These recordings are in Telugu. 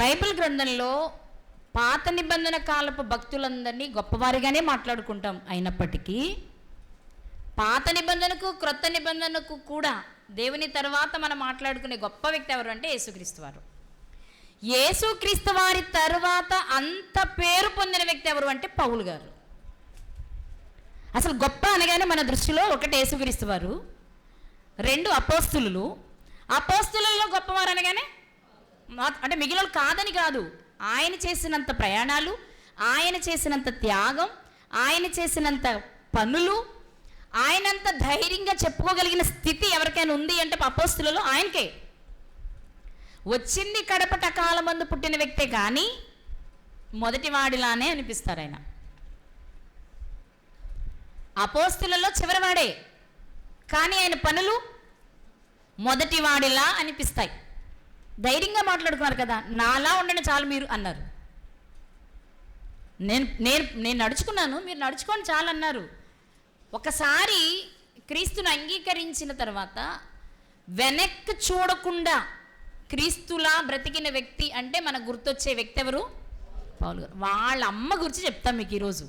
బైబిల్ గ్రంథంలో పాత నిబంధన కాలపు భక్తులందరినీ గొప్పవారిగానే మాట్లాడుకుంటాం. అయినప్పటికీ పాత నిబంధనకు క్రొత్త నిబంధనకు కూడా దేవుని తర్వాత మనం మాట్లాడుకునే గొప్ప వ్యక్తి ఎవరు అంటే యేసుక్రీస్తు వారు. యేసుక్రీస్తు వారి తర్వాత అంత పేరు పొందిన వ్యక్తి ఎవరు అంటే పౌలు గారు. అసలు గొప్ప అనగానే మన దృష్టిలో ఒకటి యేసుక్రీస్తు వారు, రెండు అపోస్తులు. అపోస్తులలో గొప్పవారు అనగానే అంటే మిగిలిన కాదని కాదు, ఆయన చేసినంత ప్రయాణాలు, ఆయన చేసినంత త్యాగం, ఆయన చేసినంత పనులు, ఆయనంత ధైర్యంగా చెప్పుకోగలిగిన స్థితి ఎవరికైనా ఉంది అంటే అపోస్తులలో ఆయనకే. వచ్చింది కడపట కాలమందు పుట్టిన వ్యక్తే కానీ మొదటివాడిలానే అనిపిస్తారు ఆయన. అపోస్తులలో చివరివాడే కానీ ఆయన పనులు మొదటివాడిలా అనిపిస్తాయి. ధైర్యంగా మాట్లాడుకున్నారు కదా, నాలా ఉండండి చాలు మీరు అన్నారు. నేను నడుచుకున్నాను, మీరు నడుచుకోండి చాలు అన్నారు. ఒకసారి క్రీస్తును అంగీకరించిన తర్వాత వెనక్కి చూడకుండా క్రీస్తులా బ్రతికిన వ్యక్తి అంటే మనకు గుర్తొచ్చే వ్యక్తి ఎవరు? పౌలు గారు. వాళ్ళ అమ్మ గురించి చెప్తాం మీకు ఈరోజు.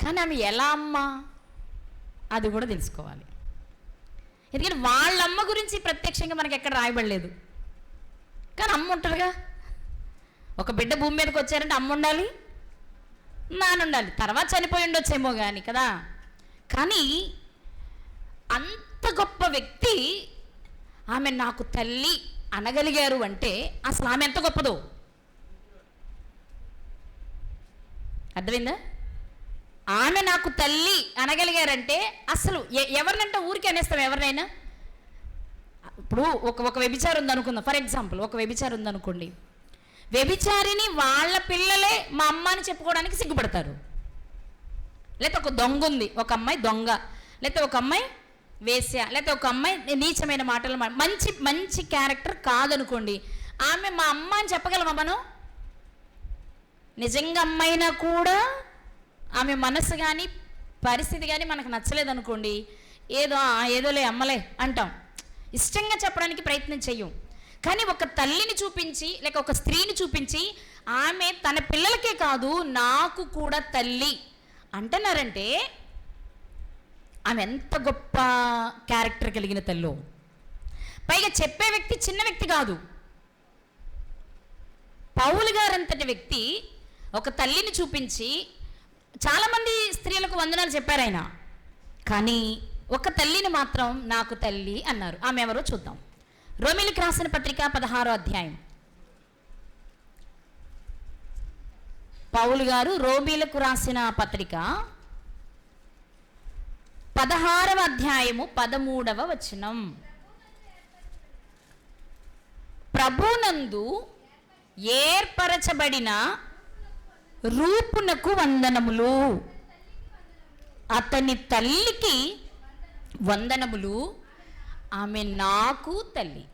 కానీ ఆమె ఎలా అమ్మ అది కూడా తెలుసుకోవాలి. ఎందుకంటే వాళ్ళ అమ్మ గురించి ప్రత్యక్షంగా మనకి ఎక్కడ రాయబడలేదు, కానీ అమ్మ ఉంటారుగా. ఒక బిడ్డ భూమి మీదకి వచ్చారంటే అమ్మ ఉండాలి, నాన్న ఉండాలి. తర్వాత చనిపోయి ఉండొచ్చేమో కానీ కదా. కానీ అంత గొప్ప వ్యక్తి ఆమె నాకు తల్లి అనగలిగారు అంటే అసలు ఆమె ఎంత గొప్పదో అర్థమైందా? ఆమె నాకు తల్లి అనగలిగారంటే అసలు ఎవరినంటే ఊరికి అనేస్తాం ఎవరినైనా. ఇప్పుడు ఒక వ్యభిచారి ఉందనుకుందాం, ఫర్ ఎగ్జాంపుల్ ఒక వ్యభిచారి ఉందనుకోండి. వ్యభిచారిని వాళ్ళ పిల్లలే మా అమ్మ అని చెప్పుకోవడానికి సిగ్గుపడతారు. లేకపోతే ఒక దొంగ ఉంది, ఒక అమ్మాయి దొంగ, లేకపోతే ఒక అమ్మాయి వేశ్య, లేకపోతే ఒక అమ్మాయి నీచమైన మాటలు మంచి క్యారెక్టర్ కాదనుకోండి, ఆమె మా అమ్మ అని చెప్పగలమా మనం? నిజంగా అమ్మైనా కూడా ఆమె మనసు కానీ పరిస్థితి కానీ మనకు నచ్చలేదనుకోండి, ఏదోలే అమ్మలే అంటాం, ఇష్టంగా చెప్పడానికి ప్రయత్నం చెయ్యం. కానీ ఒక తల్లిని చూపించి లేక ఒక స్త్రీని చూపించి ఆమె తన పిల్లలకే కాదు నాకు కూడా తల్లి అంటున్నారంటే ఆమె ఎంత గొప్ప క్యారెక్టర్ కలిగిన తల్లో. పైగా చెప్పే వ్యక్తి చిన్న వ్యక్తి కాదు. పౌలు గారంతటి వ్యక్తి ఒక తల్లిని చూపించి చాలామంది స్త్రీలకు వందనాలు చెప్పారు ఆయన, కానీ ఒక తల్లిని మాత్రం నాకు తల్లి అన్నారు. ఆమె ఎవరో చూద్దాం. రోమీయులకు రాసిన పత్రిక 16వ అధ్యాయం. పౌలు గారు రోమీయులకు రాసిన పత్రిక 16వ అధ్యాయము 13వ వచనం. ప్రభునందు ఏర్పరచబడిన రూపునకు వందనములు, అతని తల్లికి వందనములు, ఆమె నాకు తల్లి.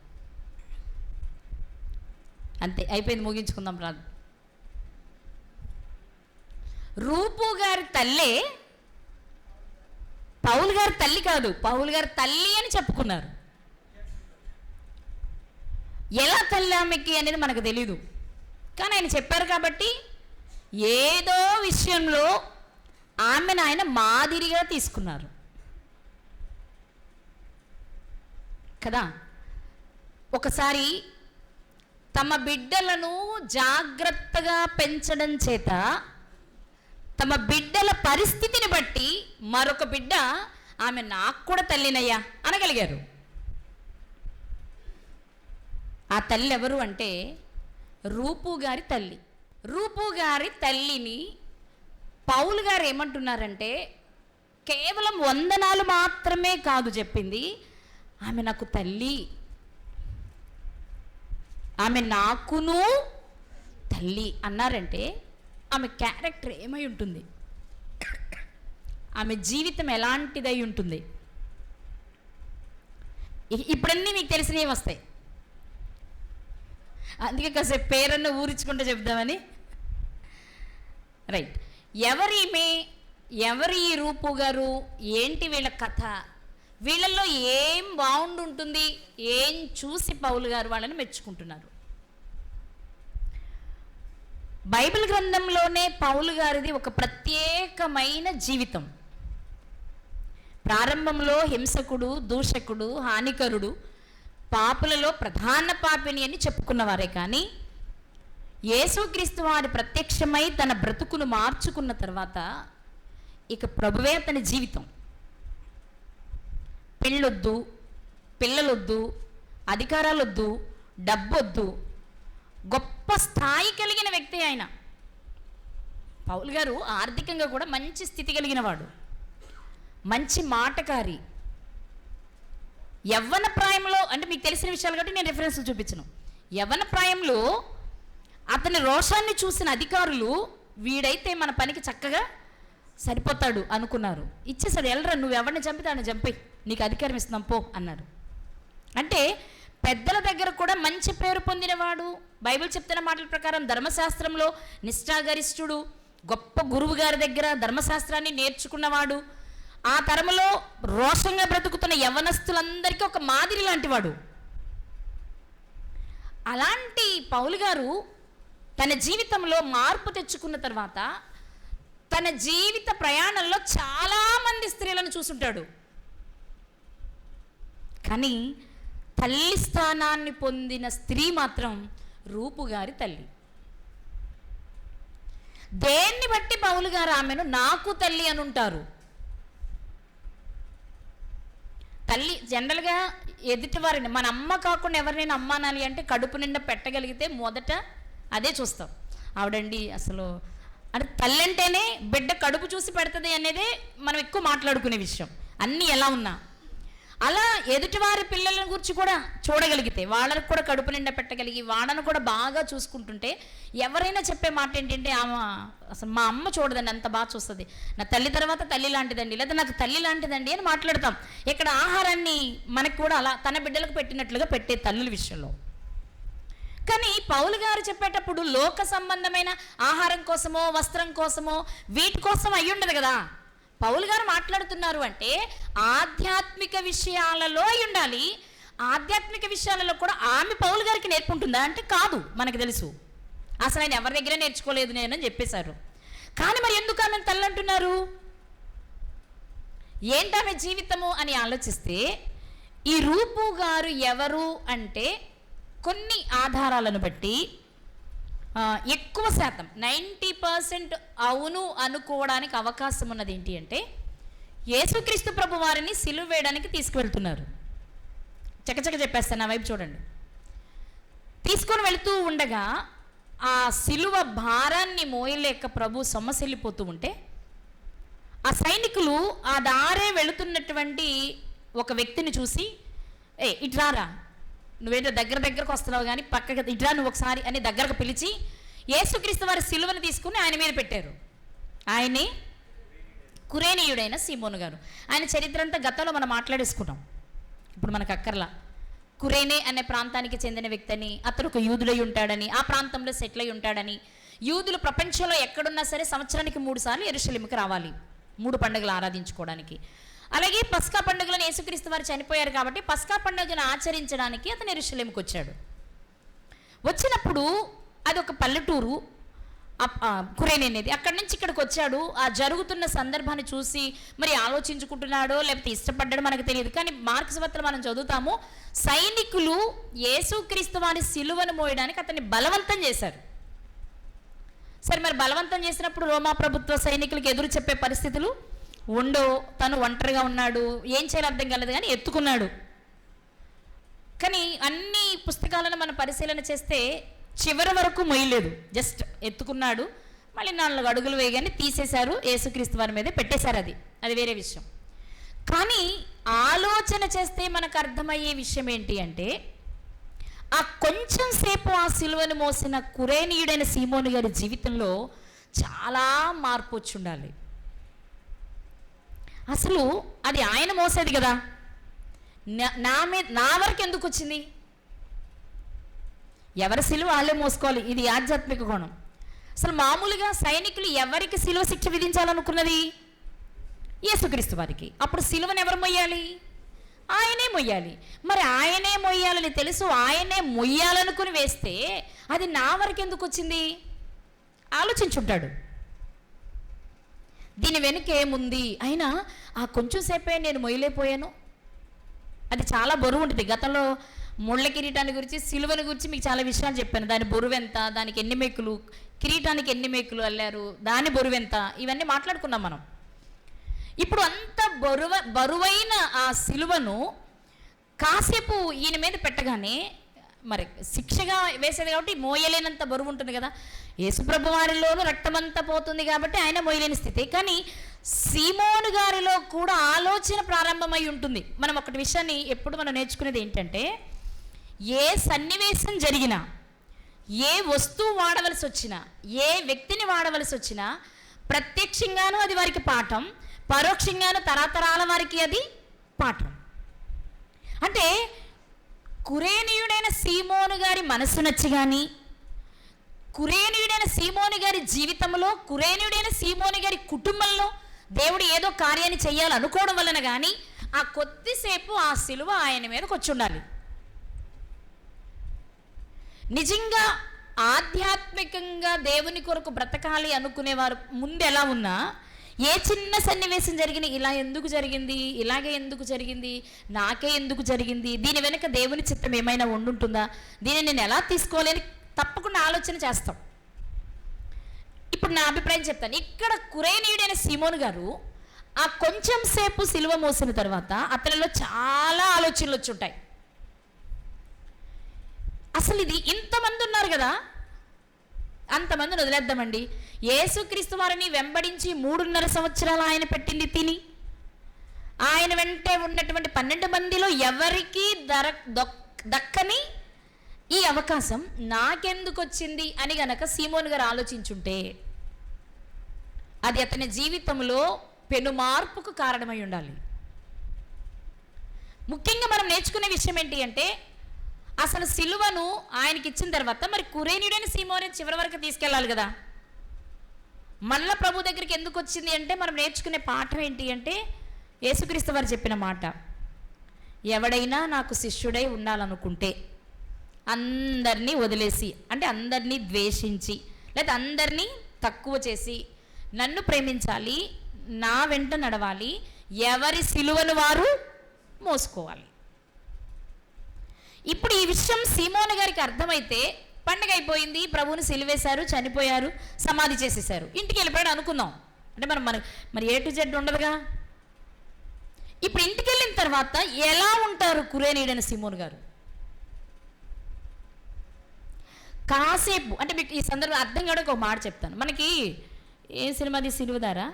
అంతే, అయిపోయింది, ముగించుకుందాం రాదు. రూపు గారి తల్లే పౌలు గారి తల్లి కాదు, పౌలు గారి తల్లి అని చెప్పుకున్నారు. ఎలా తల్లి ఆమెకి అనేది మనకు తెలీదు, కానీ ఆయన చెప్పారు కాబట్టి ఏదో విషయంలో ఆమెను ఆయన మాదిరిగా తీసుకున్నారు కదా. ఒకసారి తమ బిడ్డలను జాగ్రత్తగా పెంచడం చేత తమ బిడ్డల పరిస్థితిని బట్టి మరొక బిడ్డ ఆమె నాకు కూడా తల్లినయ్యా అనగలిగారు. ఆ తల్లి ఎవరు అంటే రూపు గారి తల్లి. రూపు గారి తల్లిని పౌలు గారు ఏమంటున్నారంటే కేవలం వందనాలు మాత్రమే కాదు చెప్పింది, ఆమె నాకు తల్లి, ఆమె నాకును తల్లి అన్నారంటే ఆమె క్యారెక్టర్ ఏమై ఉంటుంది, ఆమె జీవితం ఎలాంటిదై ఉంటుంది. ఇప్పుడన్నీ మీకు తెలిసినవి వస్తాయి, అందుకే కాసేపు పేరన్న ఊరించుకుంటూ చెప్దామని. రైట్, ఎవరి రూపు గారు, ఏంటి వీళ్ళ కథ, వీళ్ళల్లో ఏం బాగుంటుంది, ఏం చూసి పౌలు గారు వాళ్ళని మెచ్చుకుంటున్నారు. బైబిల్ గ్రంథంలోనే పౌలు గారిది ఒక ప్రత్యేకమైన జీవితం. ప్రారంభంలో హింసకుడు, దూషకుడు, హానికరుడు, పాపులలో ప్రధాన పాపిని అని చెప్పుకున్నవారే, కానీ యేసుక్రీస్తు వారి ప్రత్యక్షమై తన బ్రతుకును మార్చుకున్న తర్వాత ఇక ప్రభువే అతని జీవితం. పెళ్ళొద్దు, పిల్లలొద్దు, అధికారాలొద్దు, డబ్బొద్దు, గొప్ప స్థాయి కలిగిన వ్యక్తి ఆయన. పౌలు గారు ఆర్థికంగా కూడా మంచి స్థితి కలిగిన వాడు, మంచి మాటకారి. యవ్వన ప్రాయంలో, అంటే మీకు తెలిసిన విషయాలు కాబట్టి నేను రిఫరెన్స్లు చూపించను, యవ్వన ప్రాయంలో అతని రోషాన్ని చూసిన అధికారులు వీడైతే మన పనికి చక్కగా సరిపోతాడు అనుకున్నారు. ఇచ్చేసాడు, ఎల్రా నువ్వు ఎవరిని చంపితే ఆయన చంపి నీకు అధికారం ఇస్తున్నాం పో అన్నారు. అంటే పెద్దల దగ్గర కూడా మంచి పేరు పొందినవాడు. బైబిల్ చెప్తున్న మాటల ప్రకారం ధర్మశాస్త్రంలో నిష్ఠాగరిష్ఠుడు, గొప్ప గురువు గారి దగ్గర ధర్మశాస్త్రాన్ని నేర్చుకున్నవాడు. ఆ తరములో రోషంగా బ్రతుకుతున్న యవ్వనస్తులందరికీ ఒక మాదిరి లాంటి వాడు. అలాంటి పౌలు గారు తన జీవితంలో మార్పు తెచ్చుకున్న తర్వాత తన జీవిత ప్రయాణంలో చాలామంది స్త్రీలను చూసుంటాడు, కానీ తల్లి స్థానాన్ని పొందిన స్త్రీ మాత్రం రూపు గారి తల్లి. దేన్ని బట్టి పౌలు గారు ఆమెను నాకు తల్లి అని ఉంటారు? తల్లి జనరల్గా ఎదుటివారిని, మన అమ్మ కాకుండా ఎవరినైనా అమ్మ అనాలి అంటే కడుపు నిండా పెట్టగలిగితే మొదట అదే చూస్తాం. ఆవిడండి అసలు అంటే తల్లి అంటేనే బిడ్డ కడుపు చూసి పెడుతుంది అనేదే మనం ఎక్కువ మాట్లాడుకునే విషయం, అన్నీ ఎలా ఉన్నా. అలా ఎదుటివారి పిల్లల గురించి కూడా చూడగలిగితే, వాళ్ళకు కూడా కడుపు నిండా పెట్టగలిగి వాళ్ళను కూడా బాగా చూసుకుంటుంటే ఎవరైనా చెప్పే మాట ఏంటంటే, ఆమె అసలు మా అమ్మ చూడదండి అంత బాగా చూస్తుంది, నా తల్లి తర్వాత తల్లి లాంటిదండి, లేదా నాకు తల్లి లాంటిదండి అని మాట్లాడతాం. ఇక్కడ ఆహారాన్ని మనకు కూడా అలా తన బిడ్డలకు పెట్టినట్లుగా పెట్టే తల్లుల విషయంలో. కానీ పౌలు గారు చెప్పేటప్పుడు లోక సంబంధమైన ఆహారం కోసమో వస్త్రం కోసమో వీటి కోసం అయ్యి ఉండదు కదా. పౌలు గారు మాట్లాడుతున్నారు అంటే ఆధ్యాత్మిక విషయాలలో అయి ఉండాలి. ఆధ్యాత్మిక విషయాలలో కూడా ఆమె పౌలు గారికి నేర్పుంటుందా అంటే కాదు, మనకు తెలుసు. అసలు ఆయన ఎవరి దగ్గర నేర్చుకోలేదు నేనని చెప్పేశారు. కానీ మరి ఎందుకు ఆమె తల్లి అంటున్నారు? ఏంటామె జీవితము అని ఆలోచిస్తే ఈ రూపు గారు ఎవరు అంటే కొన్ని ఆధారాలను బట్టి ఎక్కువ శాతం 90% అవును అనుకోవడానికి అవకాశం ఉన్నది ఏంటి అంటే, యేసుక్రీస్తు ప్రభు వారిని సిలువ వేయడానికి తీసుకువెళ్తున్నారు. చకచక చెప్పేస్తాను, నా వైపు చూడండి. తీసుకొని వెళుతూ ఉండగా ఆ సిలువ భారాన్ని మోయలేక ప్రభు సొమ్మసిల్లిపోతూ ఉంటే ఆ సైనికులు ఆ దారే వెళుతున్నటువంటి ఒక వ్యక్తిని చూసి, ఇట్రారా, నువ్వేంటో దగ్గరకు వస్తున్నావు కానీ పక్కకి ఇట్రా నువ్వు ఒకసారి అని దగ్గరకు పిలిచి యేసుక్రీస్తు వారి సిలువను తీసుకుని ఆయన మీద పెట్టారు. ఆయనే కురేనీయుడైన సీమోను గారు. ఆయన చరిత్ర అంతా గతంలో మనం మాట్లాడేసుకున్నాం, ఇప్పుడు మనకు అక్కర్లా. కురేనే అనే ప్రాంతానికి చెందిన వ్యక్తి అని, అతను ఒక యూదుడై ఉంటాడని, ఆ ప్రాంతంలో సెటిల్ అయి ఉంటాడని. యూదులు ప్రపంచంలో ఎక్కడున్నా సరే సంవత్సరానికి 3 సార్లు యెరూషలేముకి రావాలి 3 పండుగలు ఆరాధించుకోవడానికి. అలాగే పస్కా పండుగలను యేసుక్రీస్తు వారు చనిపోయారు కాబట్టి పస్కా పండుగను ఆచరించడానికి అతను యెరూషలేముకి వచ్చాడు. వచ్చినప్పుడు అది ఒక పల్లెటూరు కురేనే అనేది. అక్కడి నుంచి ఇక్కడికి వచ్చాడు. ఆ జరుగుతున్న సందర్భాన్ని చూసి మరి ఆలోచించుకుంటున్నాడో లేకపోతే ఇష్టపడ్డాడో మనకు తెలియదు. కానీ మార్క్స్ వార్తలు మనం చదువుతాము, సైనికులు యేసుక్రీస్తు వారి సిలువను మోయడానికి అతన్ని బలవంతం చేశారు. సరే, మరి బలవంతం చేసినప్పుడు రోమా ప్రభుత్వ సైనికులకు ఎదురు చెప్పే పరిస్థితులు ఉండో. తను ఒంటరిగా ఉన్నాడు, ఏం చేయాలో అర్థం కాలేదు, కానీ ఎత్తుకున్నాడు. కానీ అన్ని పుస్తకాలను మనం పరిశీలన చేస్తే చివరి వరకు మొయ్యలేదు, జస్ట్ ఎత్తుకున్నాడు. మళ్ళీ 4 అడుగులు వేయగానే తీసేశారు, యేసుక్రీస్తు వారి మీదే పెట్టేశారు. అది వేరే విషయం. కానీ ఆలోచన చేస్తే మనకు అర్థమయ్యే విషయం ఏంటి అంటే, ఆ కొంచెం సేపు ఆ సిలువను మోసిన కురేనీయుడైన సీమోను గారి జీవితంలో చాలా మార్పు వచ్చి ఉండాలి. అసలు అది ఆయన మోసేది కదా, నా వరకు ఎందుకు వచ్చింది? ఎవరి సిలువ వాళ్ళే మోసుకోవాలి, ఇది ఆధ్యాత్మిక కోణం. అసలు మామూలుగా సైనికులు ఎవరికి సిలువ శిక్ష విధించాలనుకున్నది? యేసుక్రీస్తు వారికి. అప్పుడు సిలువను ఎవరు మొయ్యాలి? ఆయనే మొయ్యాలి. మరి ఆయనే మొయ్యాలని తెలుసు, ఆయనే మొయ్యాలనుకుని వేస్తే అది నా వరకు ఎందుకు వచ్చింది? ఆలోచించుంటాడు, దీని వెనుక ఏముంది. అయినా ఆ కొంచెం సేపే నేను మొయ్యలేకపోయాను. అది చాలా బరువు ఉంటుంది. గతంలో ముళ్ళ కిరీటాన్ని గురించి, సిలువని గురించి మీకు చాలా విషయాలు చెప్పాను. దాని బరువు ఎంత, దానికి ఎన్ని మేకులు, కిరీటానికి ఎన్ని మేకులు అల్లారు, దాని బరువు ఎంత, ఇవన్నీ మాట్లాడుకున్నాం మనం. ఇప్పుడు అంత బరువైన ఆ సిలువను కాసేపు ఈయన మీద పెట్టగానే, మరి శిక్షగా వేసేది కాబట్టి మోయలేనంత బరువు ఉంటుంది కదా. యేసుప్రభు వారిలోనూ రక్తమంతా పోతుంది కాబట్టి ఆయన మోయలేని స్థితి. కానీ సీమోను గారిలో కూడా ఆలోచన ప్రారంభమై ఉంటుంది. మనం ఒకటి విషయాన్ని ఎప్పుడు మనం నేర్చుకునేది ఏంటంటే, ఏ సన్నివేశం జరిగినా, ఏ వస్తువు వాడవలసి వచ్చినా, ఏ వ్యక్తిని వాడవలసి వచ్చినా ప్రత్యక్షంగానూ అది వారికి పాఠం, పరోక్షంగానూ తరతరాల వారికి అది పాఠం. అంటే కురేనీయుడైన సీమోను గారి మనసు నచ్చి కానీ, కురేనీయుడైన సీమోను గారి జీవితంలో, కురేనీయుడైన సీమోను గారి కుటుంబంలో దేవుడు ఏదో కార్యాన్ని చేయాలనుకోవడం వలన కానీ ఆ కొద్దిసేపు ఆ సిలువ ఆయన మీదకి వచ్చి ఉండాలి. నిజంగా ఆధ్యాత్మికంగా దేవుని కొరకు బ్రతకాలి అనుకునేవారు ముందు ఎలా ఉన్నా, ఏ చిన్న సన్నివేశం జరిగినా ఇలా ఎందుకు జరిగింది, ఇలాగే ఎందుకు జరిగింది, నాకే ఎందుకు జరిగింది, దీని వెనుక దేవుని చిత్తం ఏమైనా ఉండుంటుందా, దీన్ని నేను ఎలా తీసుకోవాలని తప్పకుండా ఆలోచన చేస్తాం. ఇప్పుడు నా అభిప్రాయం చెప్తాను. ఇక్కడ కురేనీయుడైన సీమోను గారు ఆ కొంచెం సేపు సిలువ మోసిన తర్వాత అతనిలో చాలా ఆలోచనలు వచ్చి ఉంటాయి. అసలు ఇది ఇంతమంది ఉన్నారు కదా, అంతమందిని వదిలేద్దామండి. యేసుక్రీస్తు వారిని వెంబడించి 3.5 సంవత్సరాలు ఆయన పెట్టింది తిని, ఆయన వెంటే ఉన్నటువంటి 12 మందిలో ఎవరికి దక్కని ఈ అవకాశం నాకెందుకు వచ్చింది అని గనక సీమోను గారు ఆలోచించుంటే అది అతని జీవితంలో పెను మార్పుకు కారణమై ఉండాలి. ముఖ్యంగా మనం నేర్చుకునే విషయం ఏంటి అంటే, అసలు సిలువను ఆయనకి ఇచ్చిన తర్వాత మరి కురేనీయుడైన సీమోను చివరి వరకు తీసుకెళ్ళాలి కదా. మళ్ళా ప్రభు దగ్గరికి ఎందుకు వచ్చింది అంటే, మనం నేర్చుకునే పాఠం ఏంటి అంటే, యేసుక్రీస్తు వారు చెప్పిన మాట, ఎవడైనా నాకు శిష్యుడై ఉండాలనుకుంటే అందరినీ వదిలేసి, అంటే అందరినీ ద్వేషించి, లేదా అందరినీ తక్కువ చేసి నన్ను ప్రేమించాలి, నా వెంట నడవాలి, ఎవరి సిలువను వారు మోసుకోవాలి. ఇప్పుడు ఈ విషయం సీమోను గారికి అర్థమైతే పండగ అయిపోయింది, ప్రభువుని సిలువేశారు, చనిపోయారు, సమాధి చేసేశారు, ఇంటికి వెళ్ళిపోయాడు అనుకుందాం. అంటే మరి A to Z ఉండదుగా. ఇప్పుడు ఇంటికి వెళ్ళిన తర్వాత ఎలా ఉంటారు కురేనీయుడైన సీమోను గారు? కాసేపు అంటే మీకు ఈ సందర్భం అర్థం కావడానికి ఒక మాట చెప్తాను. మనకి ఏ సినిమాది, సిలువదారా,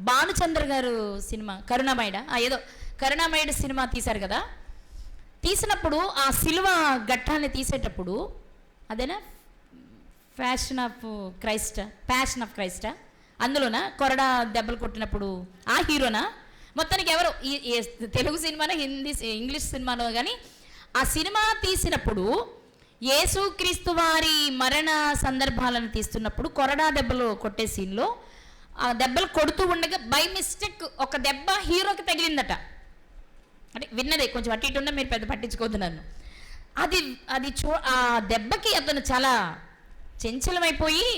భానుచంద్ర గారు సినిమా కరుణామయుడ, ఏదో కరుణామయుడు సినిమా తీశారు కదా. తీసినప్పుడు ఆ సిలువ ఘట్టాన్ని తీసేటప్పుడు, అదేనా ప్యాషన్ ఆఫ్ క్రైస్టా, అందులోనా కొరడా దెబ్బలు కొట్టినప్పుడు ఆ హీరోనా, మొత్తానికి ఎవరో ఈ తెలుగు సినిమానో హిందీ ఇంగ్లీష్ సినిమానో కానీ ఆ సినిమా తీసినప్పుడు యేసుక్రీస్తు వారి మరణ సందర్భాలను తీస్తున్నప్పుడు కొరడా దెబ్బలు కొట్టే సీన్లో ఆ దెబ్బలు కొడుతూ ఉండగా బై మిస్టేక్ ఒక దెబ్బ హీరోకి తగిలిందట. అంటే విన్నదే, కొంచెం అటు ఇటు ఉన్న మీరు పెద్ద పట్టించుకోవద్దు నన్ను. అది ఆ దెబ్బకి అతను చాలా చంచలమైపోయి,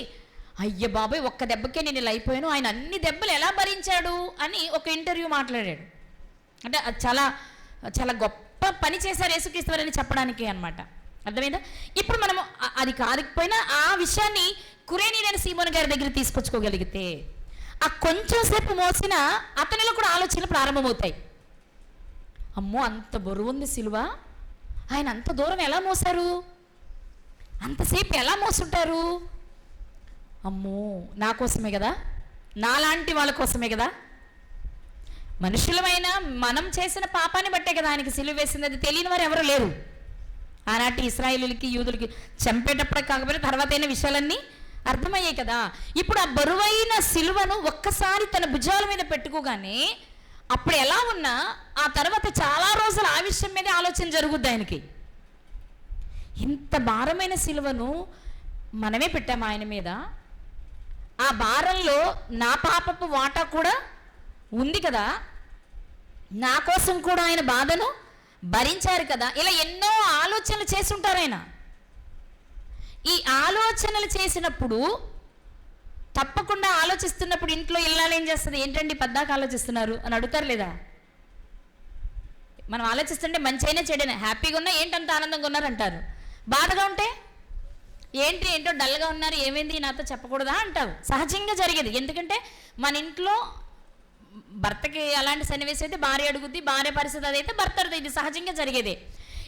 అయ్య బాబాయ్ ఒక్క దెబ్బకే నేను ఇలా అయిపోయాను, ఆయన అన్ని దెబ్బలు ఎలా భరించాడు అని ఒక ఇంటర్వ్యూ మాట్లాడాడు. అంటే అది చాలా చాలా గొప్ప పని చేశారు యేసుక్రీస్తు వారిని చెప్పడానికి అన్నమాట. అర్థమైందా? ఇప్పుడు మనము అది కాకపోయినా ఆ విషయాన్ని కురేనీయుడైన సీమోను గారి దగ్గర తీసుకొచ్చుకోగలిగితే ఆ కొంచెం సేపు మోసిన అతనిలో కూడా ఆలోచనలు ప్రారంభమవుతాయి. అమ్మో అంత బరువు ఉంది సిలువ, ఆయన అంత దూరం ఎలా మోసారు, అంతసేపు ఎలా మోసుంటారు, అమ్మో నా కోసమే కదా, నాలాంటి వాళ్ళ కోసమే కదా, మనుషులమైన మనం చేసిన పాపాన్ని బట్టే కదా ఆయనకి సిలువ వేసింది. అది తెలియని వారు ఎవరు లేరు. ఆనాటి ఇశ్రాయేలులకి యూదులకి చంపేటప్పుడే కాకపోతే తర్వాత అయిన విషయాలన్నీ అర్థమయ్యాయి కదా. ఇప్పుడు ఆ బరువైన సిలువను ఒక్కసారి తన భుజాల మీద పెట్టుకోగానే అప్పుడు ఎలా ఉన్నా ఆ తర్వాత చాలా రోజులు ఆ విషయం మీదే ఆలోచన జరుగుద్ది ఆయనకి. ఇంత భారమైన సిలువను మనమే పెట్టాము ఆయన మీద, ఆ భారంలో నా పాపపు వాటా కూడా ఉంది కదా, నా కోసం కూడా ఆయన బాధను భరించారు కదా. ఇలా ఎన్నో ఆలోచనలు చేస్తుంటారు ఆయన. ఈ ఆలోచనలు చేసినప్పుడు, తప్పకుండా ఆలోచిస్తున్నప్పుడు ఇంట్లో ఇల్లాలు ఏం చేస్తుంది, ఏంటండి పద్దాక ఆలోచిస్తున్నారు అని అడుగుతారు లేదా? మనం ఆలోచిస్తుంటే మంచి అయినా చెడైనా, హ్యాపీగా ఉన్నా ఏంటంత ఆనందంగా ఉన్నారు అంటారు. బాధగా ఉంటే ఏంటో డల్గా ఉన్నారు, ఏమైంది నాతో చెప్పకూడదా అంటావు. సహజంగా జరిగేది. ఎందుకంటే మన ఇంట్లో భర్తకి అలాంటి సన్నివేశం అయితే భార్య అడుగుద్ది, భార్య పరిస్థితి అదైతే భర్త అడుగుతుంది. ఇది సహజంగా జరిగేదే.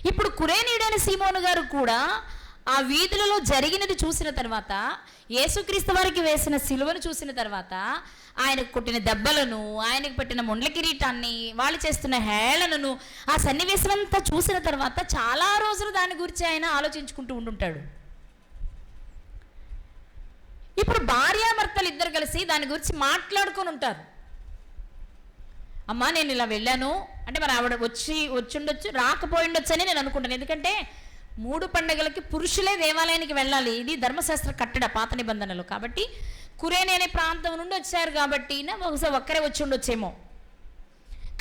ఇప్పుడు కురేనీయుడైన సీమోను గారు కూడా ఆ వీధులలో జరిగినది చూసిన తర్వాత, యేసుక్రీస్తు వారికి వేసిన సిలువను చూసిన తర్వాత, ఆయనకు కొట్టిన దెబ్బలను, ఆయనకు పెట్టిన ముండ్ల కిరీటాన్ని, వాళ్ళు చేస్తున్న హేళనను, ఆ సన్నివేశం అంతా చూసిన తర్వాత చాలా రోజులు దాని గురించి ఆయన ఆలోచించుకుంటూ ఉండుంటాడు. ఇప్పుడు భార్యాభర్తలు ఇద్దరు కలిసి దాని గురించి మాట్లాడుకొని ఉంటారు. అమ్మా నేను ఇలా వెళ్ళాను అంటే, మరి ఆవిడ వచ్చి ఉండొచ్చు, రాకపోయి ఉండొచ్చు అని నేను అనుకుంటాను. ఎందుకంటే 3 పండుగలకి పురుషులే దేవాలయానికి వెళ్ళాలి. ఇది ధర్మశాస్త్ర కట్టడ పాత నిబంధనలు. కాబట్టి కురేని అనే ప్రాంతం నుండి వచ్చారు కాబట్టి బహుశా ఒక్కరే వచ్చి ఉండొచ్చేమో.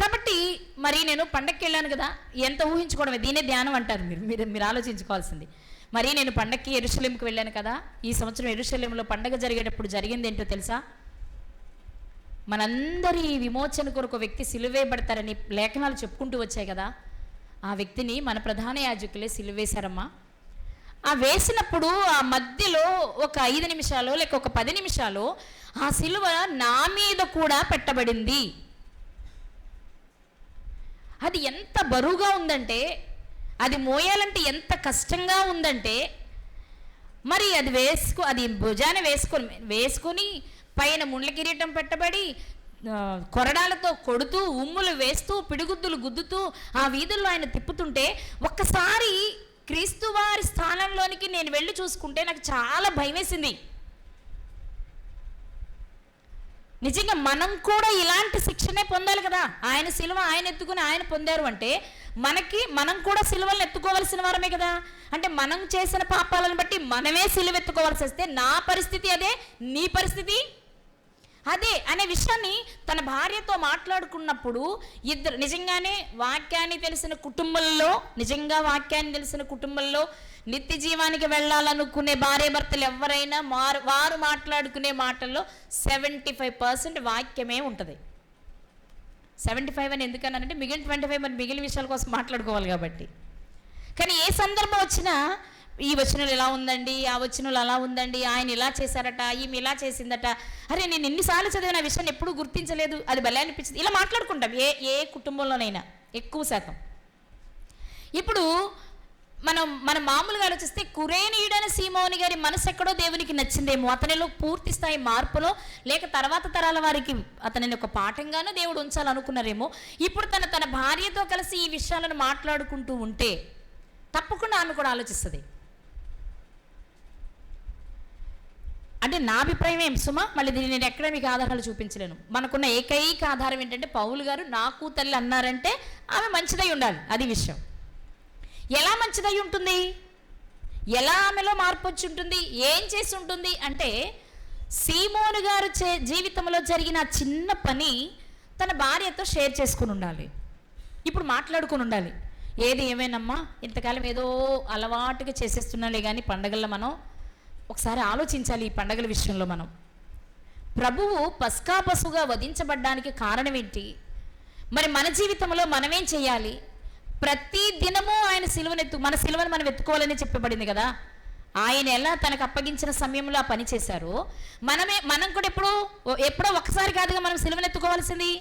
కాబట్టి మరి నేను పండగకి వెళ్ళాను కదా, ఎంత ఊహించుకోవడమే, దీనే ధ్యానం అంటారు. మీరు ఆలోచించుకోవాల్సింది. మరి నేను పండగకి యెరూషలేముకి వెళ్ళాను కదా, ఈ సంవత్సరం యెరూషలేములో పండగ జరిగేటప్పుడు జరిగింది ఏంటో తెలుసా? మనందరి విమోచన కొరకు వ్యక్తి సిలువేయబడతారని లేఖనాలు చెప్పుకుంటూ వచ్చాయి కదా. ఆ వ్యక్తిని మన ప్రధాన యాజకులే సిలువేశారమ్మా. ఆ వేసినప్పుడు ఆ మధ్యలో ఒక 5 నిమిషాలు లేక ఒక 10 నిమిషాలు ఆ సిలువ నా మీద కూడా పెట్టబడింది. అది ఎంత బరువుగా ఉందంటే, అది మోయాలంటే ఎంత కష్టంగా ఉందంటే, మరి అది భుజాన వేసుకొని పైన ముండ్ల కిరీటం పెట్టబడి, కొరడాలతో కొడుతూ, ఉమ్ములు వేస్తూ, పిడిగుద్దులు గుద్దుతూ ఆ వీధుల్లో ఆయన తిప్పుతుంటే, ఒక్కసారి క్రీస్తు వారి స్థానంలోనికి నేను వెళ్ళి చూసుకుంటే నాకు చాలా భయం వేసింది. నిజంగా మనం కూడా ఇలాంటి శిక్షనే పొందాలి కదా. ఆయన సిలువ ఆయన ఎత్తుకుని ఆయన పొందారు అంటే మనం కూడా సిలువలను ఎత్తుకోవాల్సిన వారమే కదా. అంటే మనం చేసిన పాపాలను బట్టి మనమే సిలువ ఎత్తుకోవాల్సి వస్తే నా పరిస్థితి అదే, నీ పరిస్థితి అదే అనే విషయాన్ని తన భార్యతో మాట్లాడుకున్నప్పుడు ఇద్దరు నిజంగానే వాక్యాన్ని తెలిసిన కుటుంబంలో నిత్య జీవానికి వెళ్ళాలనుకునే భార్యాభర్తలు ఎవరైనా వారు మాట్లాడుకునే మాటల్లో 75% వాక్యమే ఉంటుంది. 75 అని ఎందుకన్నానంటే మిగిలిన 25 మరి మిగిలిన విషయాల కోసం మాట్లాడుకోవాలి కాబట్టి. కానీ ఏ సందర్భం వచ్చినా ఈ వచనాలు ఇలా ఉందండి, ఆ వచనాలు అలా ఉందండి, ఆయన ఇలా చేశారట, ఈమె ఇలా చేసిందట, అరే నేను ఎన్నిసార్లు చదివిన ఆ విషయాన్ని ఎప్పుడూ గుర్తించలేదు, అది భలే అనిపించింది, ఇలా మాట్లాడుకుంటాం ఏ కుటుంబంలోనైనా ఎక్కువ శాతం. ఇప్పుడు మనం మామూలుగా ఆలోచిస్తే కురేనీయుడైన సీమోని గారి మనసు ఎక్కడో దేవునికి నచ్చిందేమో, అతనిలో పూర్తి స్థాయి మార్పులో లేక తర్వాత తరాల వారికి అతనిని ఒక పాఠంగానూ దేవుడు ఉంచాలనుకున్నారేమో. ఇప్పుడు తన భార్యతో కలిసి ఈ విషయాలను మాట్లాడుకుంటూ ఉంటే తప్పకుండా ఆమె కూడా ఆలోచిస్తుంది. అంటే నా అభిప్రాయం ఏం సుమా, మళ్ళీ దీన్ని నేను ఎక్కడ మీకు ఆధారాలు చూపించలేను. మనకున్న ఏకైక ఆధారం ఏంటంటే పౌలు గారు నాకు తల్లి అన్నారంటే ఆమె మంచిదై ఉండాలి. అది విషయం. ఎలా మంచిదై ఉంటుంది, ఎలా ఆమెలో మార్పు వచ్చి ఉంటుంది, ఏం చేసి ఉంటుంది అంటే, సీమోను గారు జీవితంలో జరిగిన చిన్న పని తన భార్యతో షేర్ చేసుకుని ఉండాలి. ఇప్పుడు మాట్లాడుకుని ఉండాలి. ఏది ఏమైనమ్మా, ఇంతకాలం ఏదో అలవాటుగా చేసేస్తున్నాలే కానీ పండగల్లో మనం ఒకసారి ఆలోచించాలి. ఈ పండగల విషయంలో మనం ప్రభువు పస్కా పశువుగా వధించబడ్డానికి కారణం ఏంటి, మరి మన జీవితంలో మనమేం చేయాలి? ప్రతి దినము ఆయన మన సిలువను మనం ఎత్తుకోవాలని చెప్పబడింది కదా. ఆయన ఎలా తనకు అప్పగించిన సమయంలో ఆ పని చేశారో మనం కూడా ఎప్పుడో ఒక్కసారి కాదుగా మనం సిలువను ఎత్తుకోవాల్సింది.